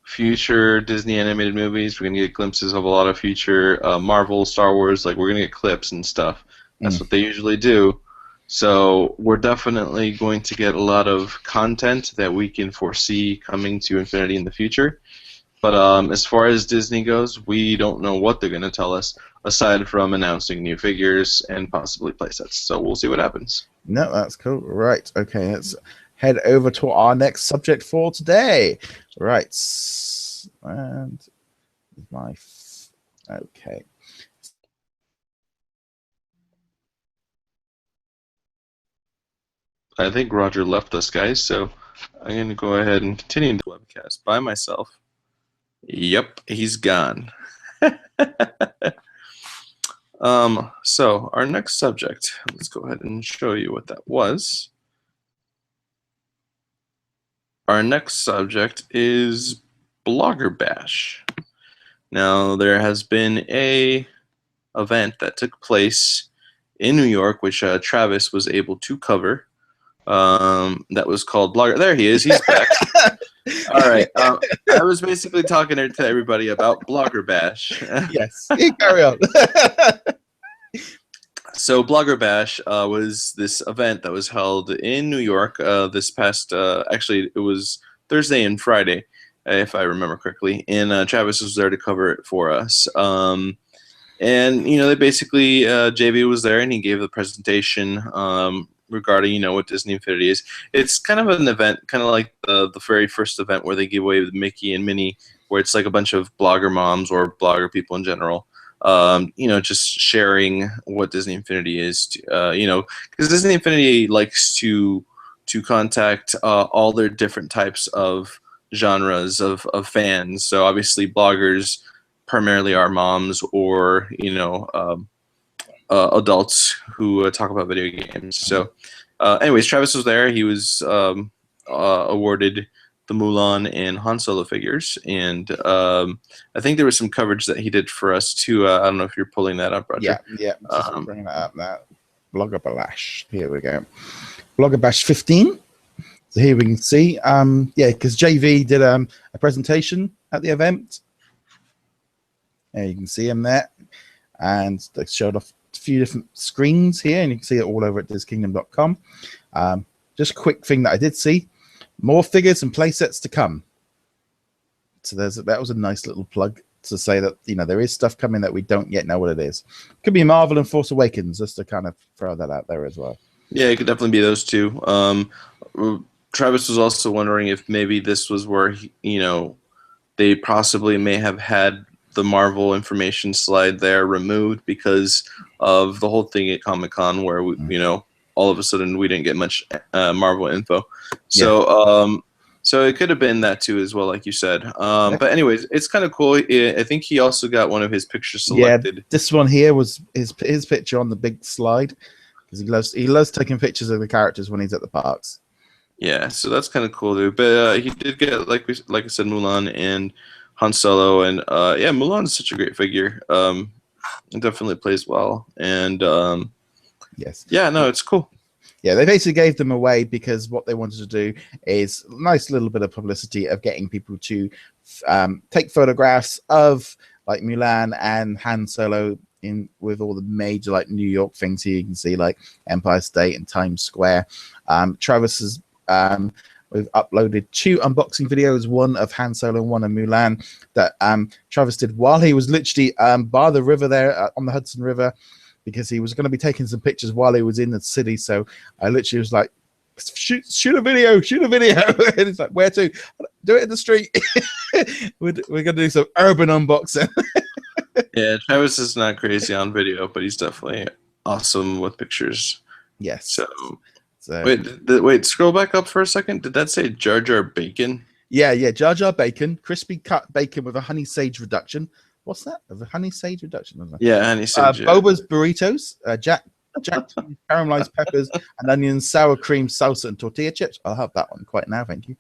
future Disney animated movies. We're going to get glimpses of a lot of future Marvel, Star Wars. Like, we're going to get clips and stuff. That's what they usually do. So we're definitely going to get a lot of content that we can foresee coming to Infinity in the future. But as far as Disney goes, we don't know what they're going to tell us, aside from announcing new figures and possibly playsets. So we'll see what happens. No, that's cool. Right. Okay, let's head over to our next subject for today. Right. And okay. I think Roger left us, guys, so I'm going to go ahead and continue the webcast by myself. Yep, he's gone. So our next subject, let's go ahead and show you what that was. Our next subject is Blogger Bash. Now, there has been a event that took place in New York, which Travis was able to cover. That was called Blogger. There he is. He's back. All right. I was basically talking to everybody about Blogger Bash. Yes. Carry on. So Blogger Bash was this event that was held in New York this past, actually it was Thursday and Friday, if I remember correctly, and Travis was there to cover it for us. And, they basically, JV was there and he gave the presentation regarding, what Disney Infinity is. It's kind of an event, kind of like the very first event where they give away the Mickey and Minnie, where it's like a bunch of blogger moms or blogger people in general. Just sharing what Disney Infinity is, because Disney Infinity likes to contact all their different types of genres of fans. So obviously bloggers primarily are moms or, adults who talk about video games. So anyways, Travis was there. He was awarded the Mulan and Han Solo figures, and I think there was some coverage that he did for us too. I don't know if you're pulling that up, Roger. Yeah. Just bringing that up now. Blogger Bash. Here we go. Blogger Bash 15. So here we can see, because JV did a presentation at the event. And you can see him there, and they showed off a few different screens here, and you can see it all over at DisKingdom.com. Just a quick thing that I did see. More figures and playsets to come. So that was a nice little plug to say that there is stuff coming that we don't yet know what it is. Could be Marvel and Force Awakens, just to kind of throw that out there as well. Yeah, it could definitely be those two. Travis was also wondering if maybe this was where they possibly may have had the Marvel information slide there removed because of the whole thing at Comic-Con where all of a sudden we didn't get much Marvel info. So so it could have been that too as well, like you said. But anyways, it's kind of cool. I think he also got one of his pictures selected. Yeah, this one here was his picture on the big slide because he loves taking pictures of the characters when he's at the parks. Yeah, so that's kind of cool, dude. But he did get, like I said, Mulan and Han Solo, and Mulan is such a great figure. It definitely plays well, and Yes. yeah, no, it's cool. Yeah, they basically gave them away because what they wanted to do is a nice little bit of publicity of getting people to take photographs of like Mulan and Han Solo in with all the major like New York things here. You can see like Empire State and Times Square. Travis has we've uploaded 2 unboxing videos, one of Han Solo and one of Mulan, that Travis did while he was literally by the river there on the Hudson River, because he was going to be taking some pictures while he was in the city. So I literally was like, shoot a video. And it's like, where to? Do it in the street. We're going to do some urban unboxing. Yeah, Travis is not crazy on video, but he's definitely awesome with pictures. Yes. So wait, scroll back up for a second. Did that say Jar Jar Bacon? Yeah, Jar Jar Bacon, crispy cut bacon with a honey sage reduction. What's that? A honey sage reduction? Yeah, honey sage. Boba's burritos, Jack caramelized peppers and onions, sour cream, salsa, and tortilla chips. I'll have that one quite now, thank you.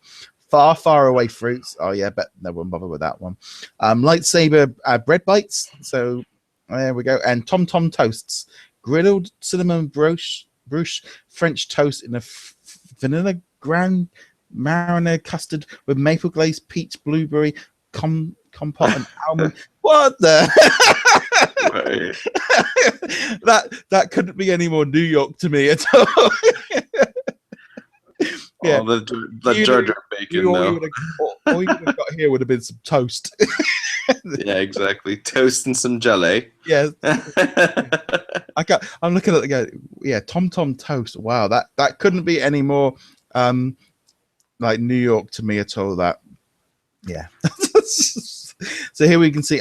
Far away fruits. Oh yeah, bet no one bother with that one. Lightsaber bread bites. So there we go. And Tom Tom toasts, grilled cinnamon brioche French toast in a vanilla grand marinade custard with maple glaze, peach, blueberry, compote, and almond. What the? that couldn't be any more New York to me at all. Yeah, the Jar Jar Bacon, though. All you would have got here would have been some toast. Yeah, exactly. Toast and some jelly. Yeah. I'm looking at it. Yeah, Tom Tom toast. Wow, that couldn't be any more like New York to me at all. That, yeah. So here we can see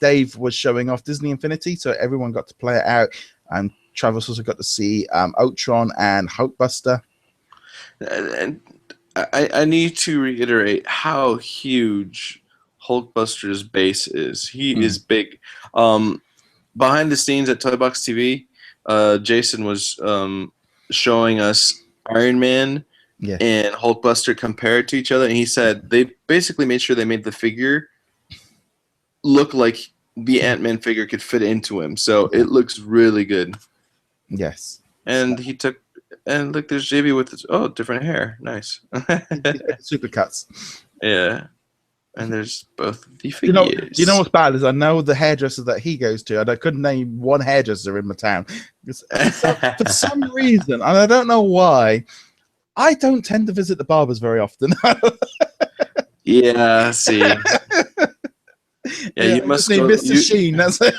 Dave was showing off Disney Infinity, so everyone got to play it out, and Travis also got to see Ultron and Hulkbuster. And I need to reiterate how huge Hulkbuster's base is. He is big. Behind the scenes at Toy Box TV, Jason was showing us Iron Man and Hulkbuster compared to each other, and he said they basically made sure they made the figure look like the Ant-Man figure could fit into him. So it looks really good. Yes. And he took, and look, there's JB with his, different hair. Nice. Super cuts. Yeah. And there's both the figures. You know what's bad is I know the hairdresser that he goes to, and I couldn't name one hairdresser in my town. For some reason, and I don't know why, I don't tend to visit the barbers very often. Yeah, see. Yeah, you must go. Mr. Sheen, that's it.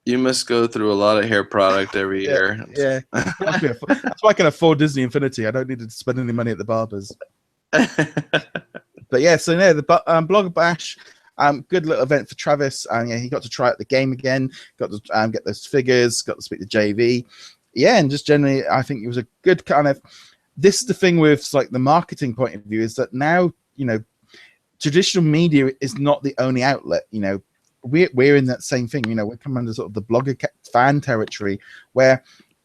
You must go through a lot of hair product every year. Yeah, that's why I can afford Disney Infinity. I don't need to spend any money at the barbers. But yeah, so yeah, the Blogger Bash, good little event for Travis. Yeah, he got to try out the game again, got to get those figures, got to speak to JV. Yeah, and just generally, I think it was a good kind of. This is the thing with like the marketing point of view is that now, you know, traditional media is not the only outlet. You know, we're in that same thing. You know, we're coming under sort of the blogger fan territory where,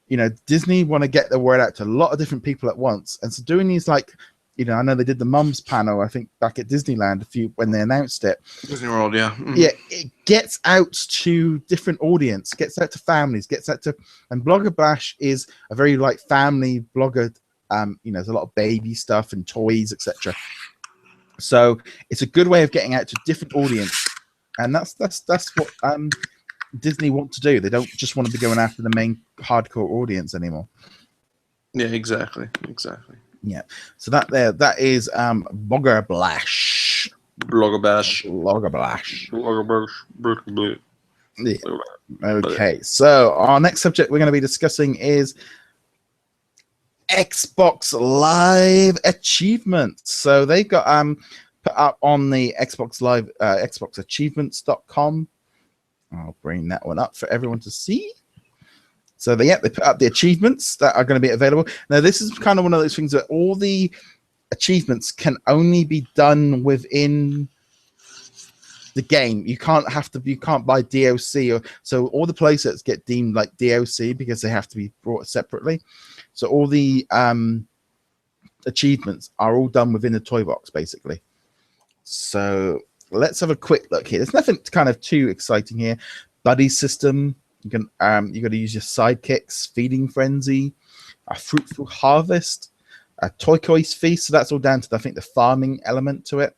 you know, Disney want to get the word out to a lot of different people at once. And so doing these, like, you know, I know they did the mums panel, I think, back at Disneyland when they announced it. Disney World, yeah. Mm-hmm. Yeah, it gets out to different audience, gets out to families, and Blogger Bash is a very like family blogger. You know, there's a lot of baby stuff and toys, etc. So it's a good way of getting out to different audience, and that's what Disney want to do. They don't just want to be going after the main hardcore audience anymore. Yeah, exactly. Yeah. So that is Blogger Bash. Yeah. Okay. So our next subject we're going to be discussing is Xbox Live achievements. So they've got put up on the Xbox Live xboxachievements.com. I'll bring that one up for everyone to see. So they put up the achievements that are going to be available. Now this is kind of one of those things that all the achievements can only be done within the game. You can't buy DLC, or so all the playsets get deemed like DLC because they have to be brought separately. So all the achievements are all done within the toy box, basically. So let's have a quick look here. There's nothing kind of too exciting here, buddy system. You can you got to use your sidekicks, feeding frenzy, a fruitful harvest, a turquoise feast. So that's all down to I think the farming element to it.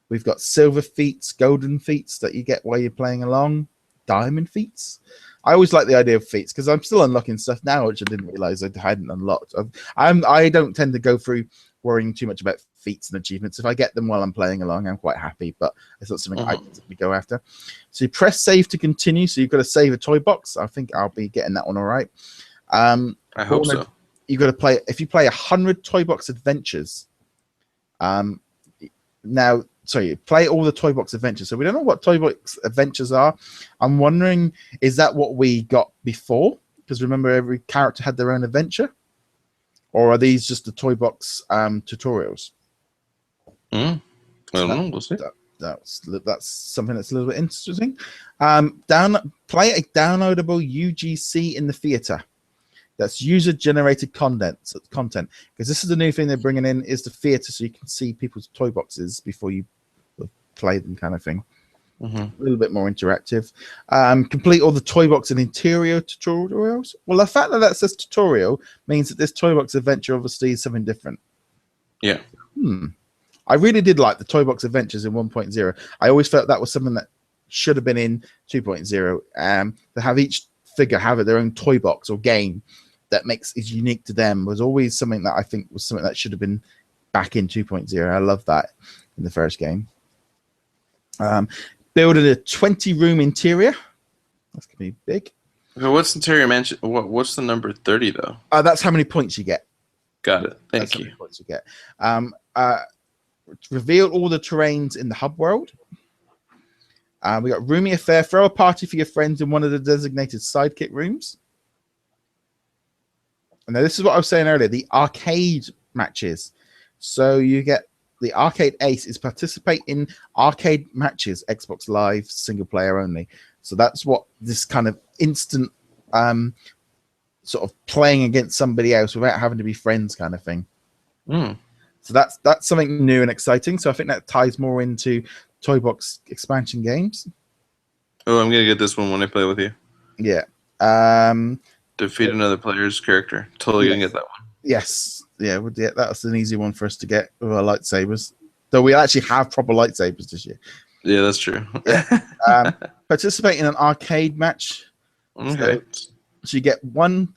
We've got silver feats, golden feats that you get while you're playing along, diamond feats. I always like the idea of feats because I'm still unlocking stuff now, which I didn't realize I hadn't unlocked. I don't tend to go through worrying too much about feats and achievements. If I get them while I'm playing along, I'm quite happy, but it's not something I typically go after. So you press save to continue. So you've got to save a toy box. I think I'll be getting that one all right. I hope so. You've got to play, if you play 100 toy box adventures, now, sorry, play all the toy box adventures. So we don't know what toy box adventures are. I'm wondering, is that what we got before? Because remember, every character had their own adventure, or are these just the toy box tutorials? I don't know. We'll see. That's something that's a little bit interesting. Play a downloadable UGC in the theater. That's user-generated content. Because this is the new thing they're bringing in is the theater, so you can see people's toy boxes before you play them, kind of thing. A little bit more interactive. Complete all the toy box and interior tutorials. Well, the fact that that says tutorial means that this toy box adventure obviously is something different. Yeah. I really did like the toy box adventures in 1.0. I always felt that was something that should have been in 2.0. To have each figure have their own toy box or game that is unique to them was always something that I think was something that should have been back in 2.0. I love that in the first game. Building a 20-room interior. That's gonna be big. So what's interior mansion? What's the number 30 though? That's how many points you get. Got it. That's Thank you. how many points you get. Reveal all the terrains in the hub world. We got roomy affair. Throw a party for your friends in one of the designated sidekick rooms. And now this is what I was saying earlier, the arcade matches. So you get the arcade ace is participate in arcade matches, Xbox Live, single player only. So that's what this kind of instant sort of playing against somebody else without having to be friends kind of thing. So that's something new and exciting. So I think that ties more into toy box expansion games. Oh, I'm gonna get this one when I play with you. Yeah. Defeat another player's character. Totally gonna get that one. Yes. Yeah, that's an easy one for us to get with our lightsabers. Though we actually have proper lightsabers this year. Yeah, that's true. Participate in an arcade match. Okay. So you get one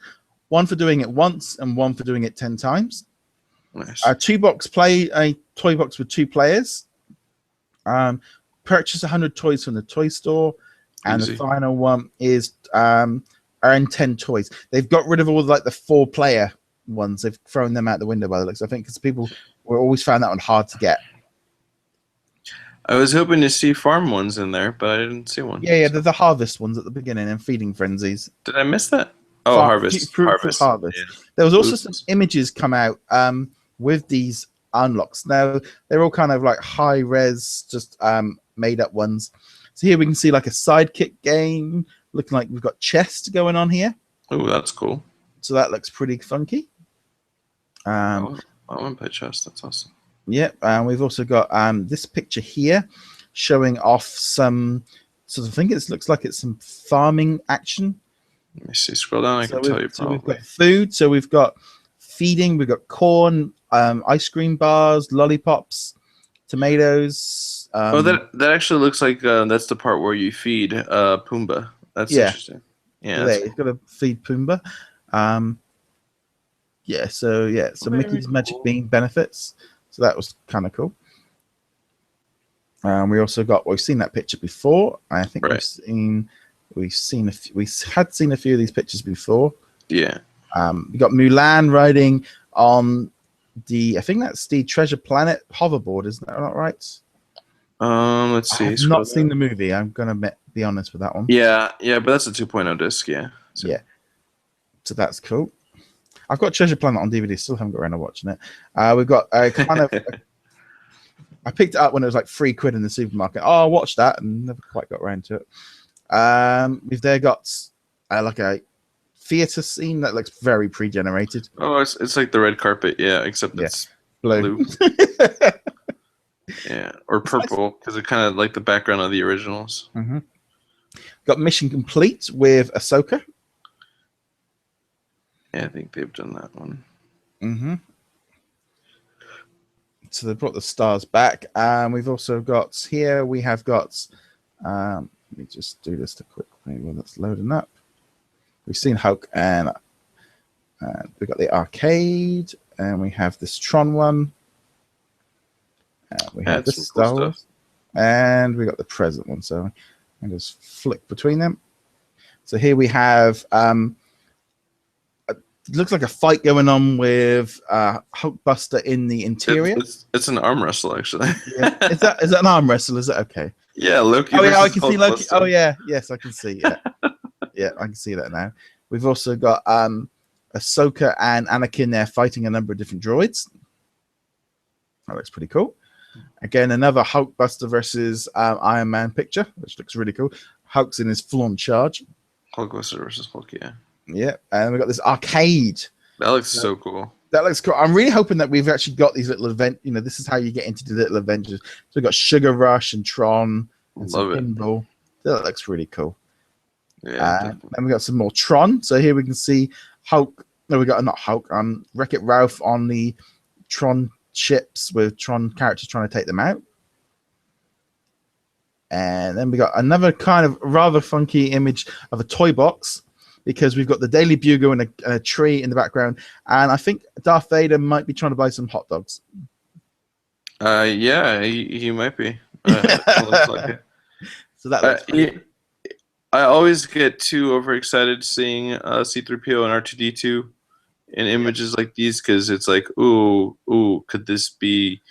for doing it once and one for doing it 10 times. Nice. Play a toy box with 2 players. Purchase 100 toys from the toy store. And the final one is earn 10 toys. They've got rid of all the 4-player ones. They've thrown them out the window by the looks. I think because people were always found that one hard to get. I was hoping to see farm ones in there, but I didn't see one. Yeah, the harvest ones at the beginning and feeding frenzies. Did I miss that? Oh, harvest. Yeah. There was also some images come out with these unlocks. Now they're all kind of like high res, just made up ones. So here we can see like a sidekick game, looking like we've got chest going on here. Oh, that's cool. So that looks pretty funky. I want to play chest. That's awesome. Yep, and we've also got this picture here showing off some sort of thing. It looks like it's some farming action. Let me see. Scroll down. I can tell you probably. We've got food. So we've got feeding. We've got corn, ice cream bars, lollipops, tomatoes. That actually looks like that's the part where you feed Pumbaa. That's interesting. Yeah, you've got to feed Pumbaa. So Mickey's Magic Bean benefits. So that was kind of cool. We also we've seen that picture before. I think we had seen a few of these pictures before. Yeah. We got Mulan riding on I think that's the Treasure Planet hoverboard, isn't that not right? Let's see. I've not seen the movie. I'm gonna be honest with that one. Yeah, but that's a 2.0 disc. Yeah. So. Yeah. So that's cool. I've got Treasure Planet on DVD. Still haven't got around to watching it. We've got a kind of. I picked it up when it was like £3 in the supermarket. Oh, I'll watch that and never quite got around to it. We've there got like a theater scene that looks very pre-generated. Oh, it's like the red carpet, except it's blue. Yeah, or purple because it kind of like the background of the originals. Got Mission Complete with Ahsoka. Yeah, I think they've done that one. Mm-hmm. So they brought the stars back. We've also got here, we have got, let me just do this quickly while that's loading up. We've seen Hulk, and we've got the arcade, and we have this Tron one. We have this Star Wars, and we got the present one. So I just flick between them. So here we have, it looks like a fight going on with Hulkbuster in the interior. It's an arm wrestle, actually. Yeah. Is that an arm wrestle? Is it okay? Yeah, Loki. Oh yeah, I can see Loki. Hulkbuster. Oh yeah, yes, I can see. Yeah, yeah, I can see that now. We've also got Ahsoka and Anakin there fighting a number of different droids. That looks pretty cool. Again, another Hulkbuster versus Iron Man picture, which looks really cool. Hulk's in his full-on charge. Hulkbuster versus Hulk, yeah. Yeah, and we've got this arcade. That looks so cool. That looks cool. I'm really hoping that we've actually got these little event. You know, this is how you get into the little adventures. So we've got Sugar Rush and Tron and some pinball. That looks really cool. Yeah. And we got some more Tron. So here we can see Hulk. No, we got not Hulk. Wreck-It Ralph on the Tron ships with Tron characters trying to take them out. And then we got another kind of rather funky image of a toy box, because we've got the Daily Bugle and a tree in the background, and I think Darth Vader might be trying to buy some hot dogs. Yeah, he might be. Looks like it. So that I always get too overexcited seeing C-3PO and R2-D2 in images like these, because it's like, ooh, could this be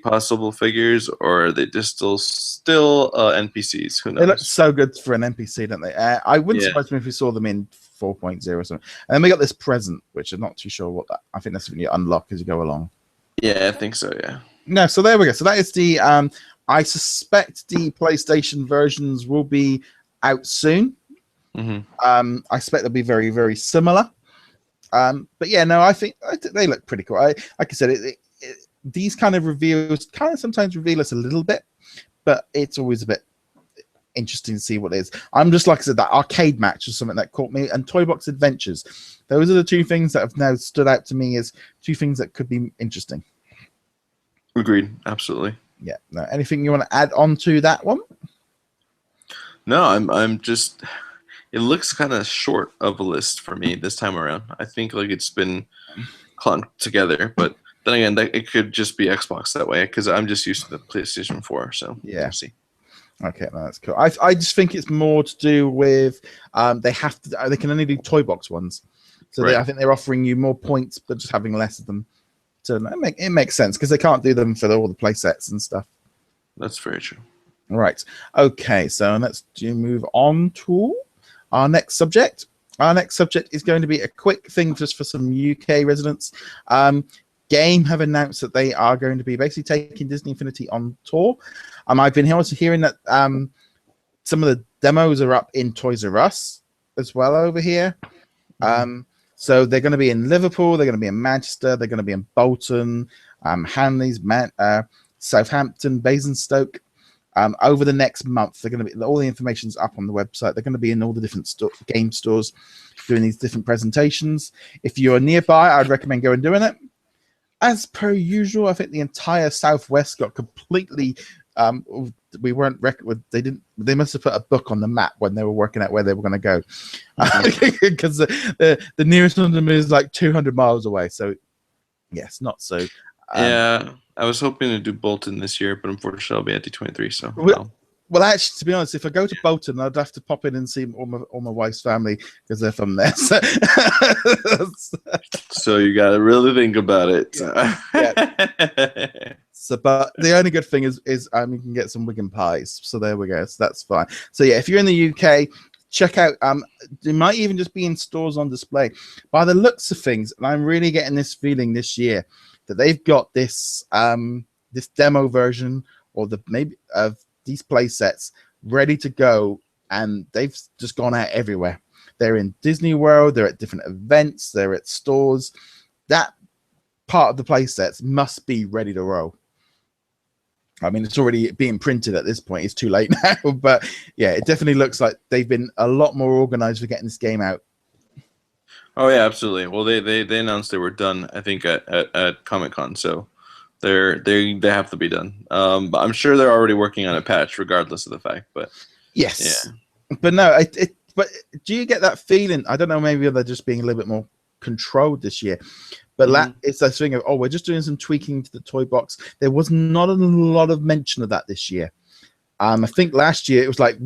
possible figures, or are they just still NPCs? Who knows? They look so good for an NPC, don't they? I wouldn't surprise me if we saw them in 4.0 or something. And then we got this present, which I'm not too sure what that. I think that's when you unlock as you go along. Yeah, I think so. Yeah. No, so there we go. So that is the. I suspect the PlayStation versions will be out soon. Mm-hmm. I expect they'll be very, very similar. But yeah, no, I think they look pretty cool. Like I said, these kind of reveals kind of sometimes reveal us a little bit, but it's always a bit interesting to see what it is. I'm just, like I said, that arcade match is something that caught me, and Toy Box Adventures. Those are the two things that have now stood out to me as two things that could be interesting. Agreed. Absolutely. Yeah. No, anything you want to add on to that one? No, I'm just. It looks kind of short of a list for me this time around. I think like it's been clunked together, but then again, it could just be Xbox that way, because I'm just used to the PlayStation 4. So yeah, we'll see. Okay, no, that's cool. I just think it's more to do with they can only do toy box ones, so I think they're offering you more points but just having less of them. So it makes sense, because they can't do them for all the play sets and stuff. That's very true. Right. Okay, so let's move on to our next subject. Our next subject is going to be a quick thing just for some UK residents. Game have announced that they are going to be basically taking Disney Infinity on tour. I've been also hearing that some of the demos are up in Toys R Us as well over here. So they're going to be in Liverpool, they're going to be in Manchester, they're going to be in Bolton, Hanleys, Southampton, Basingstoke. Over the next month, they're going to be, all the information's up on the website. They're going to be in all the different game stores doing these different presentations. If you're nearby, I'd recommend going and doing it. As per usual, I think the entire Southwest got completely. We weren't They must have put a book on the map when they were working out where they were going to go, because the nearest one to them is like 200 miles away. So, yes, not so. Yeah, I was hoping to do Bolton this year, but unfortunately, I'll be at D23. So. Well, actually, to be honest, if I go to Bolton, I'd have to pop in and see all my wife's family, because they're from there. So you got to really think about it. Yeah. So, but the only good thing is you can get some Wigan pies. So there we go. So that's fine. So yeah, if you're in the UK, check out. They might even just be in stores on display. By the looks of things, and I'm really getting this feeling this year that they've got this this demo version or maybe of these play sets ready to go, and they've just gone out everywhere. They're in Disney World, they're at different events, they're at stores. That part of the play sets must be ready to roll. I mean, it's already being printed at this point. It's too late now, but yeah, it definitely looks like they've been a lot more organized for getting this game out. Oh yeah, absolutely. Well, they announced they were done, I think, at Comic-Con, so they have to be done. But I'm sure they're already working on a patch, regardless of the fact. But Yes, yeah. but no, but do you get that feeling? I don't know. Maybe they're just being a little bit more controlled this year. But it's that thing of, oh, we're just doing some tweaking to the toy box. There was not a lot of mention of that this year. I think last year it was like,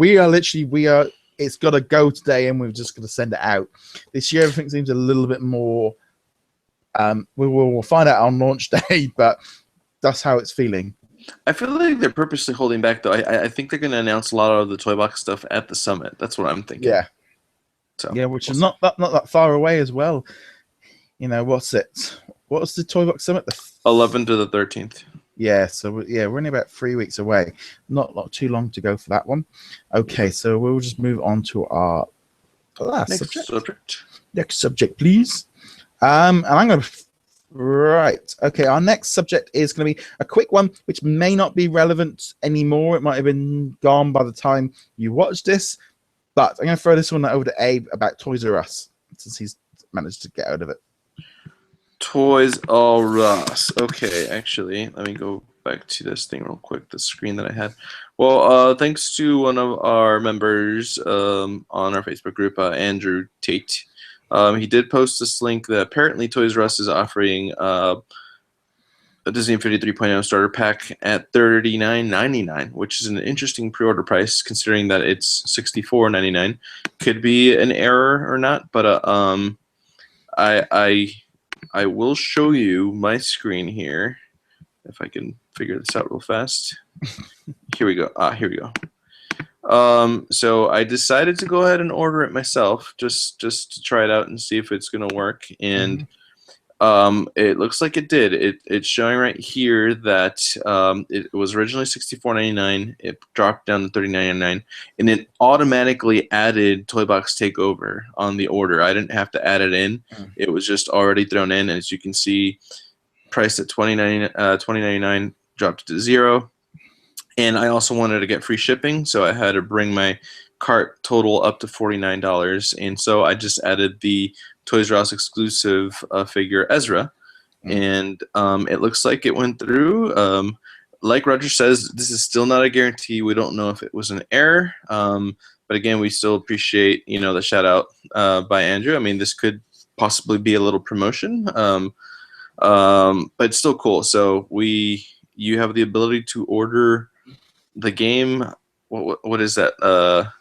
it's got to go today and we're just going to send it out. This year, everything seems a little bit more, we'll find out on launch day, but that's how it's feeling. I feel like they're purposely holding back, though. I think they're going to announce a lot of the toy box stuff at the summit. That's what I'm thinking. Yeah. So yeah, which is not that far away as well. You know, what's it? What's the Toy Box Summit? 11th to the 13th. Yeah, so yeah, we're only about 3 weeks away. Not too long to go for that one. Okay, so we'll just move on to our last subject. Next subject, please. And I'm going to... Right. Okay, our next subject is going to be a quick one, which may not be relevant anymore. It might have been gone by the time you watch this. But I'm going to throw this one over to Abe about Toys R Us, since he's managed to get out of it. Toys R Us. Okay, actually, let me go back to this thing real quick, the screen that I had. Well, thanks to one of our members on our Facebook group, Andrew Tate. He did post this link that apparently Toys R Us is offering a Disney Infinity 3.0 starter pack at $39.99, which is an interesting pre-order price considering that it's $64.99. Could be an error or not, but I will show you my screen here if I can figure this out real fast. Here we go. Here we go. So I decided to go ahead and order it myself, just to try it out and see if it's gonna work. And it looks like it did. It's showing right here that it was originally $64.99. It dropped down to $39.99, and it automatically added Toy Box Takeover on the order. I didn't have to add it in. It was just already thrown in. As you can see, priced at $20.99, dropped to $0. And I also wanted to get free shipping, so I had to bring my cart total up to $49. And so I just added the Toys R Us exclusive figure Ezra, and it looks like it went through. Like Roger says, this is still not a guarantee. We don't know if it was an error, but again, we still appreciate the shout out by Andrew. I mean, this could possibly be a little promotion, but it's still cool. So you have the ability to order the game. What is that?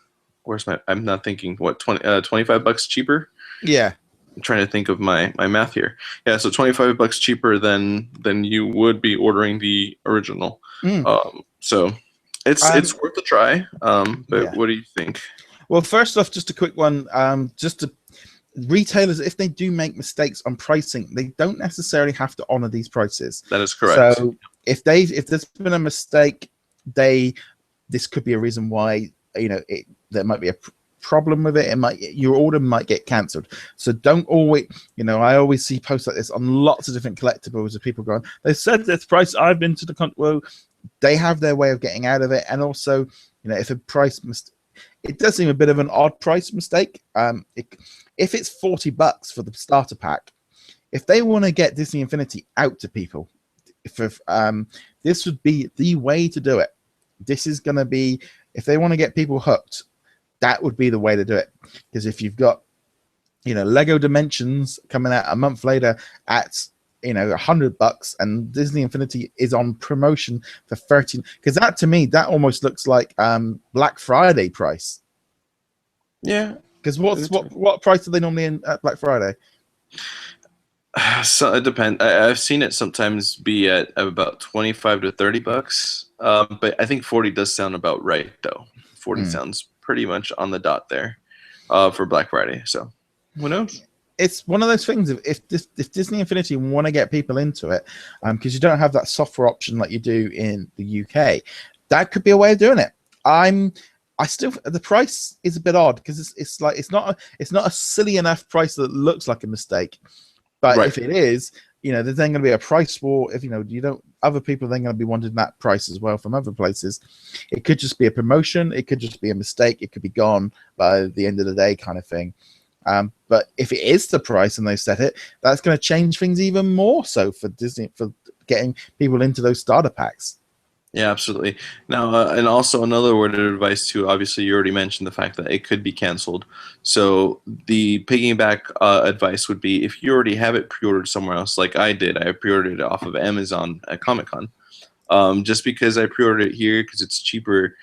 Where's my? I'm not thinking. What, $25 cheaper? Yeah. I'm trying to think of my math here. Yeah, so $25 cheaper than you would be ordering the original. So it's worth a try. But what do you think? Well, first off, just a quick one. Retailers, if they do make mistakes on pricing, they don't necessarily have to honor these prices. That is correct. So if there's been a mistake, this could be a reason why there might be a problem with it. Your order might get cancelled. So don't always, I always see posts like this on lots of different collectibles of people going, they said this price, I've been to the well, they have their way of getting out of it. And also, if a price it does seem a bit of an odd price mistake. If it's $40 for the starter pack, if they want to get Disney Infinity out to people, this would be the way to do it. This is going to be, if they want to get people hooked, that would be the way to do it. Because if you've got, Lego Dimensions coming out a month later at, $100, and Disney Infinity is on promotion for $13, because that, to me, that almost looks like Black Friday price. Yeah. Because what price are they normally in at Black Friday? So it depends. I've seen it sometimes be at about $25 to $30. But I think 40 does sound about right, though. 40 sounds pretty much on the dot there for Black Friday. So who knows? It's one of those things. If Disney Infinity want to get people into it, because you don't have that software option like you do in the UK, that could be a way of doing it. The price is a bit odd because it's not a silly enough price that looks like a mistake. But if it is, there's then going to be a price war. If you don't other people then going to be wanting that price as well from other places. It could just be a promotion. It could just be a mistake. It could be gone by the end of the day kind of thing. But if it is the price and they set it, that's going to change things even more so for Disney, for getting people into those starter packs. Yeah, absolutely. Now, and also another word of advice too. Obviously, you already mentioned the fact that it could be canceled. So the piggyback advice would be if you already have it pre-ordered somewhere else, like I did. I pre-ordered it off of Amazon at Comic-Con. Just because I pre-ordered it here because it's cheaper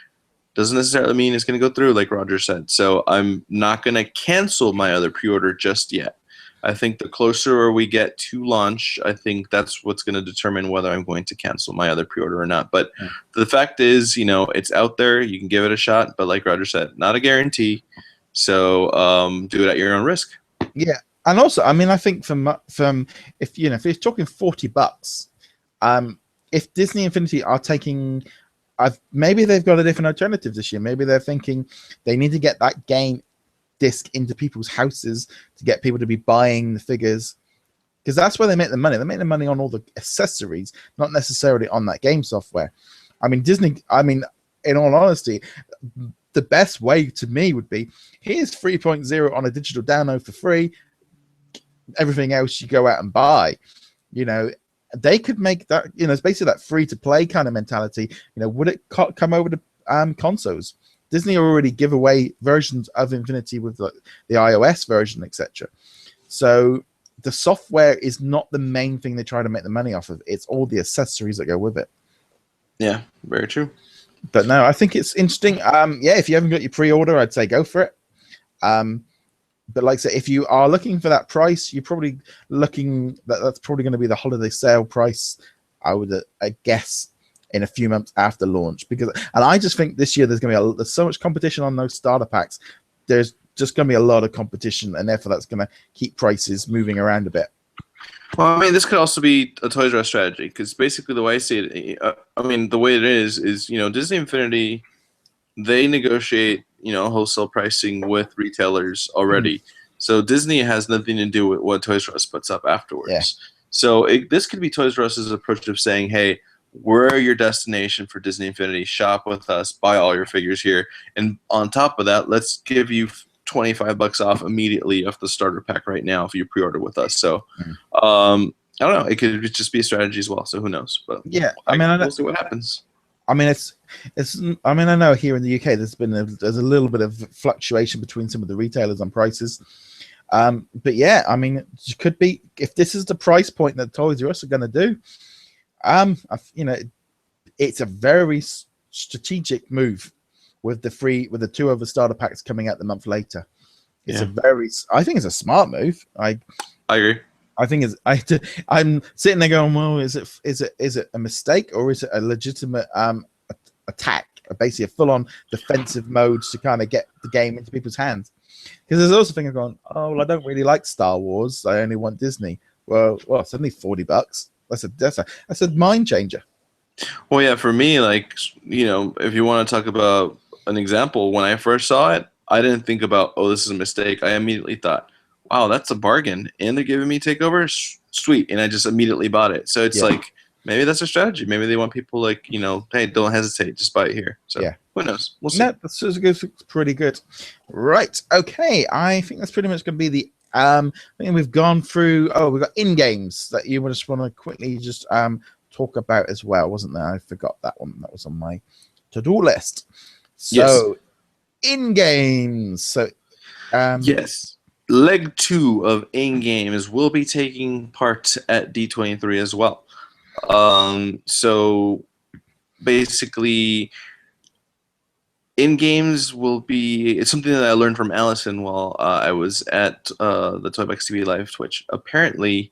doesn't necessarily mean it's going to go through, like Roger said. So I'm not going to cancel my other pre-order just yet. I think the closer we get to launch, I think that's what's going to determine whether I'm going to cancel my other pre-order or not. But the fact is, it's out there. You can give it a shot. But like Roger said, not a guarantee. So do it at your own risk. Yeah. And also, I mean, I think from if you're talking $40, if Disney Infinity are taking, maybe they've got a different alternative this year. Maybe they're thinking they need to get that game disc into people's houses to get people to be buying the figures, because that's where they make the money. They make the money on all the accessories, not necessarily on that game software. I mean, Disney, in all honesty, the best way to me would be, here's 3.0 on a digital download for free. Everything else you go out and buy. They could make that, it's basically that free to play kind of mentality. Would it come over to consoles? Disney already give away versions of Infinity with the iOS version, etc. So the software is not the main thing they try to make the money off of. It's all the accessories that go with it. Yeah, very true. But no, I think it's interesting. Yeah, if you haven't got your pre-order, I'd say go for it. But like I said, if you are looking for that price, you're probably looking that's probably going to be the holiday sale price, I would guess, in a few months after launch. And I just think this year there's so much competition on those starter packs. There's just going to be a lot of competition, and therefore that's going to keep prices moving around a bit. Well, I mean, this could also be a Toys R Us strategy, because basically the way I see it, the way it is Disney Infinity, they negotiate wholesale pricing with retailers already. So Disney has nothing to do with what Toys R Us puts up afterwards. Yeah. So this could be Toys R Us's approach of saying, hey, we're your destination for Disney Infinity. Shop with us, buy all your figures here, and on top of that, let's give you $25 off immediately off the starter pack right now if you pre-order with us. So I don't know, it could just be a strategy as well, so who knows. But yeah, we'll see what happens. I mean, I know here in the UK there's a little bit of fluctuation between some of the retailers on prices. But yeah, I mean, it could be, if this is the price point that Toys R Us are going to do, it's a very strategic move with the two other starter packs coming out the month later. I think it's a smart move. I agree. I think I'm sitting there going, well, is it a mistake, or is it a legitimate attack, basically a full-on defensive mode to kind of get the game into people's hands? Because there's also things going, oh, well, I don't really like Star Wars, I only want Disney. Well, it's only $40. That's a mind changer. Well, yeah, for me, if you want to talk about an example, when I first saw it, I didn't think about, oh, this is a mistake. I immediately thought, wow, that's a bargain, and they're giving me takeover, sweet, and I just immediately bought it. So it's maybe that's a strategy. Maybe they want people hey, don't hesitate, just buy it here. So who knows? We'll see. No, that's pretty good. Right, okay. I think that's pretty much going to be the. I think we've gone through. Oh, we've got in games that you just want to quickly just talk about as well, wasn't there? I forgot that one. That was on my to-do list. So, in games. So, yes. Leg 2 of in-games will be taking part at D23 as well. So basically, in-games will be, it's something that I learned from Allison while I was at the Toybox TV Live Twitch. Apparently,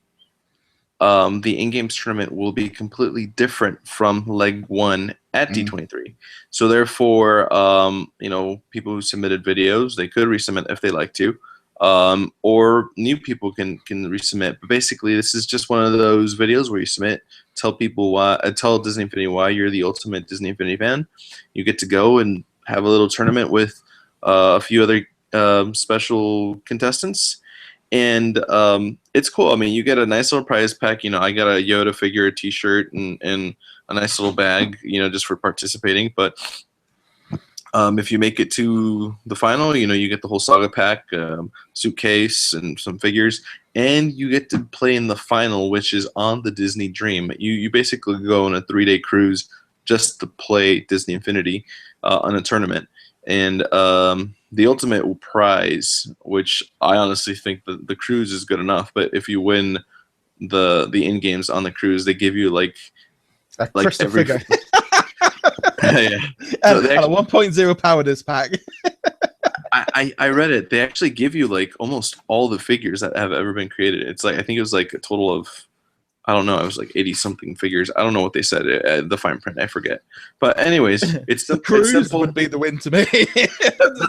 the in-games tournament will be completely different from Leg 1 at D23. So therefore, people who submitted videos, they could resubmit if they like to. Or new people can resubmit. But basically, this is just one of those videos where you submit, tell Disney Infinity why you're the ultimate Disney Infinity fan. You get to go and have a little tournament with a few other special contestants, and it's cool. I mean, you get a nice little prize pack. You know, I got a Yoda figure, a T-shirt, and a nice little bag. You know, just for participating. But if you make it to the final, you know, you get the whole saga pack, suitcase, and some figures, and you get to play in the final, which is on the Disney Dream. You basically go on a 3-day cruise just to play Disney Infinity on a tournament, and the ultimate prize, which I honestly think the cruise is good enough, but if you win the in games on the cruise, they give you like A like crystal every figure. yeah. And So they a actually, 1.0 power this pack. I read it. They actually give you like almost all the figures that have ever been created. It's like I think it was like a total of I don't know. It was like 80 something figures. I don't know what they said. The fine print, I forget. But anyways, it's The it's cruise simple. would be the win to me.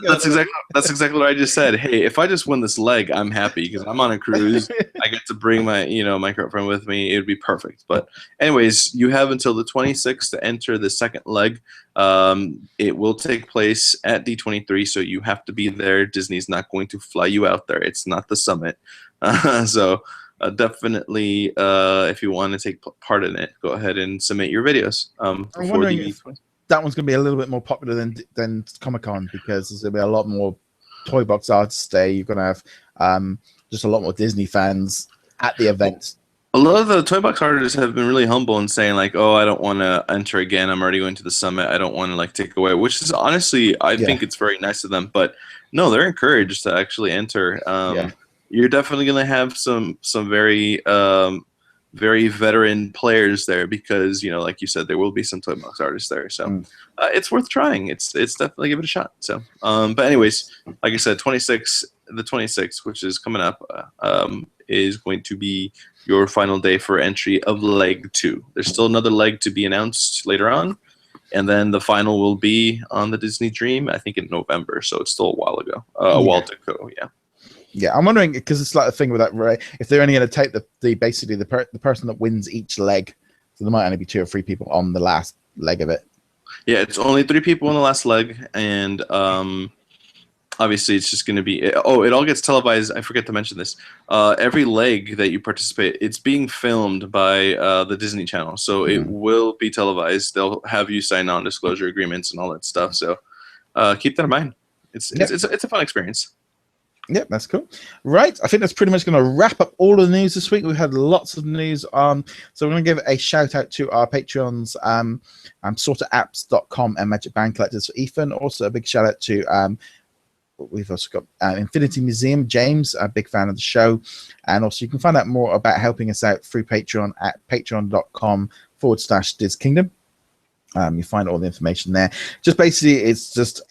That's exactly what I just said. Hey, if I just win this leg, I'm happy because I'm on a cruise. I get to bring my my girlfriend with me. It would be perfect. But anyways, you have until the 26th to enter the second leg. It will take place at D23, so you have to be there. Disney's not going to fly you out there. It's not the summit. So definitely, if you want to take part in it, go ahead and submit your videos I'm before wondering the. if that one's going to be a little bit more popular than Comic-Con, because there's going to be a lot more toy box artists there. You're going to have just a lot more Disney fans at the event. A lot of the toy box artists have been really humble and saying like, "Oh, I don't want to enter again. I'm already going to the summit. I don't want to like take away." Which is honestly, I think it's very nice of them. But no, they're encouraged to actually enter. You're definitely going to have some very very veteran players there because like you said, there will be some toy box artists there. So it's worth trying. It's definitely give it a shot. So, but anyways, like I said, the 26th, which is coming up, is going to be your final day for entry of leg 2. There's still another leg to be announced later on, and then the final will be on the Disney Dream, I think in November. So it's still a while ago, while to go. Yeah. Yeah, I'm wondering because it's like the thing with that, right? If they're only going to take the basically the person that wins each leg, so there might only be 2 or 3 people on the last leg of it. Yeah, it's only 3 people on the last leg, and obviously it's just going to be. Oh, it all gets televised. I forget to mention this. Every leg that you participate, it's being filmed by the Disney Channel, so it will be televised. They'll have you sign non-disclosure agreements and all that stuff. So keep that in mind. It's a fun experience. Yep, that's cool. Right, I think that's pretty much going to wrap up all of the news this week. We've had lots of news on, so we're going to give a shout out to our Patreons, sorterapps.com and Magic Band Collectors for Ethan. Also, a big shout out to we've also got Infinity Museum, James, a big fan of the show, and also you can find out more about helping us out through Patreon at patreon.com/DisKingdom. You find all the information there. Just basically, it's just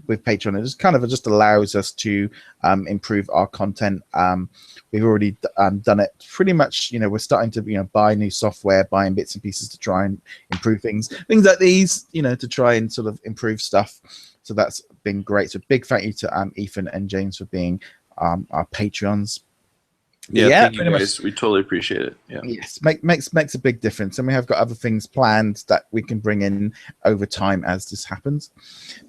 with Patreon, it just kind of just allows us to improve our content. We've already done it pretty much. We're starting to buy new software, buying bits and pieces to try and improve things like these, to try and sort of improve stuff. So that's been great. So big thank you to Ethan and James for being our Patreons. Yeah, thank you guys. We totally appreciate it. Yeah. Yes, makes a big difference, and we have got other things planned that we can bring in over time as this happens.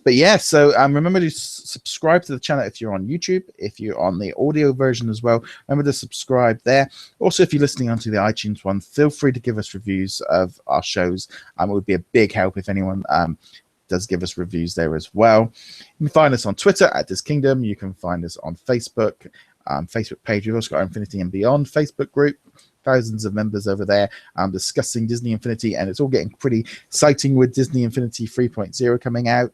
But yeah, so remember to subscribe to the channel if you're on YouTube. If you're on the audio version as well, remember to subscribe there. Also, if you're listening onto the iTunes one, feel free to give us reviews of our shows. It would be a big help if anyone does give us reviews there as well. You can find us on Twitter at DisKingdom. You can find us on Facebook. Facebook page. We've also got our Infinity and Beyond Facebook group, thousands of members over there discussing Disney Infinity, and it's all getting pretty exciting with Disney Infinity 3.0 coming out.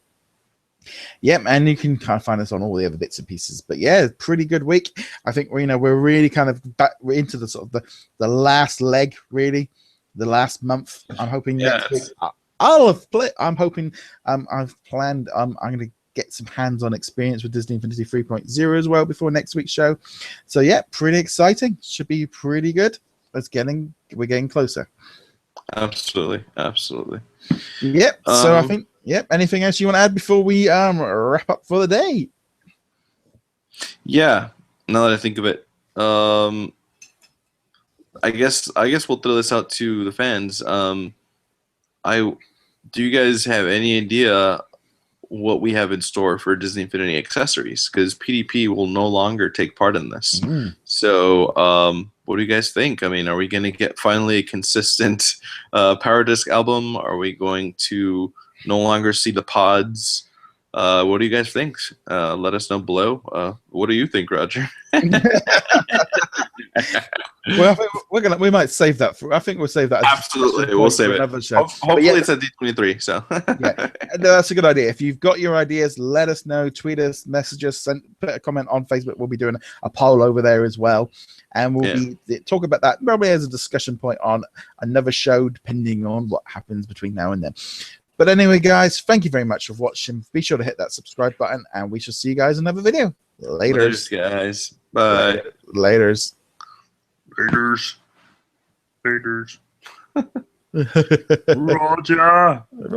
Yep, and you can kind of find us on all the other bits and pieces. But yeah, pretty good week. I think we're really kind of we're into the sort of the last leg, really, the last month. I'm hoping next week I'm hoping I've planned I'm going to get some hands-on experience with Disney Infinity 3.0 as well before next week's show. So yeah, pretty exciting. Should be pretty good. We're getting closer. Absolutely. Yep. So I think anything else you want to add before we wrap up for the day? Yeah. Now that I think of it, I guess we'll throw this out to the fans. Do you guys have any idea what we have in store for Disney Infinity accessories, because PDP will no longer take part in this. So, what do you guys think? I mean, are we going to get finally a consistent Power Disc album? Are we going to no longer see the pods? What do you guys think? Let us know below. What do you think, Roger? Well, I think we might save that for. I think we'll save that. As Absolutely, we'll save it. Another show. Hopefully, it's at D23. So yeah, no, that's a good idea. If you've got your ideas, let us know. Tweet us, message us, put a comment on Facebook. We'll be doing a poll over there as well, and we'll be talking about that probably as a discussion point on another show, depending on what happens between now and then. But anyway, guys, thank you very much for watching. Be sure to hit that subscribe button, and we shall see you guys in another video. Laters, guys. Bye. Laters. Laters. Roger.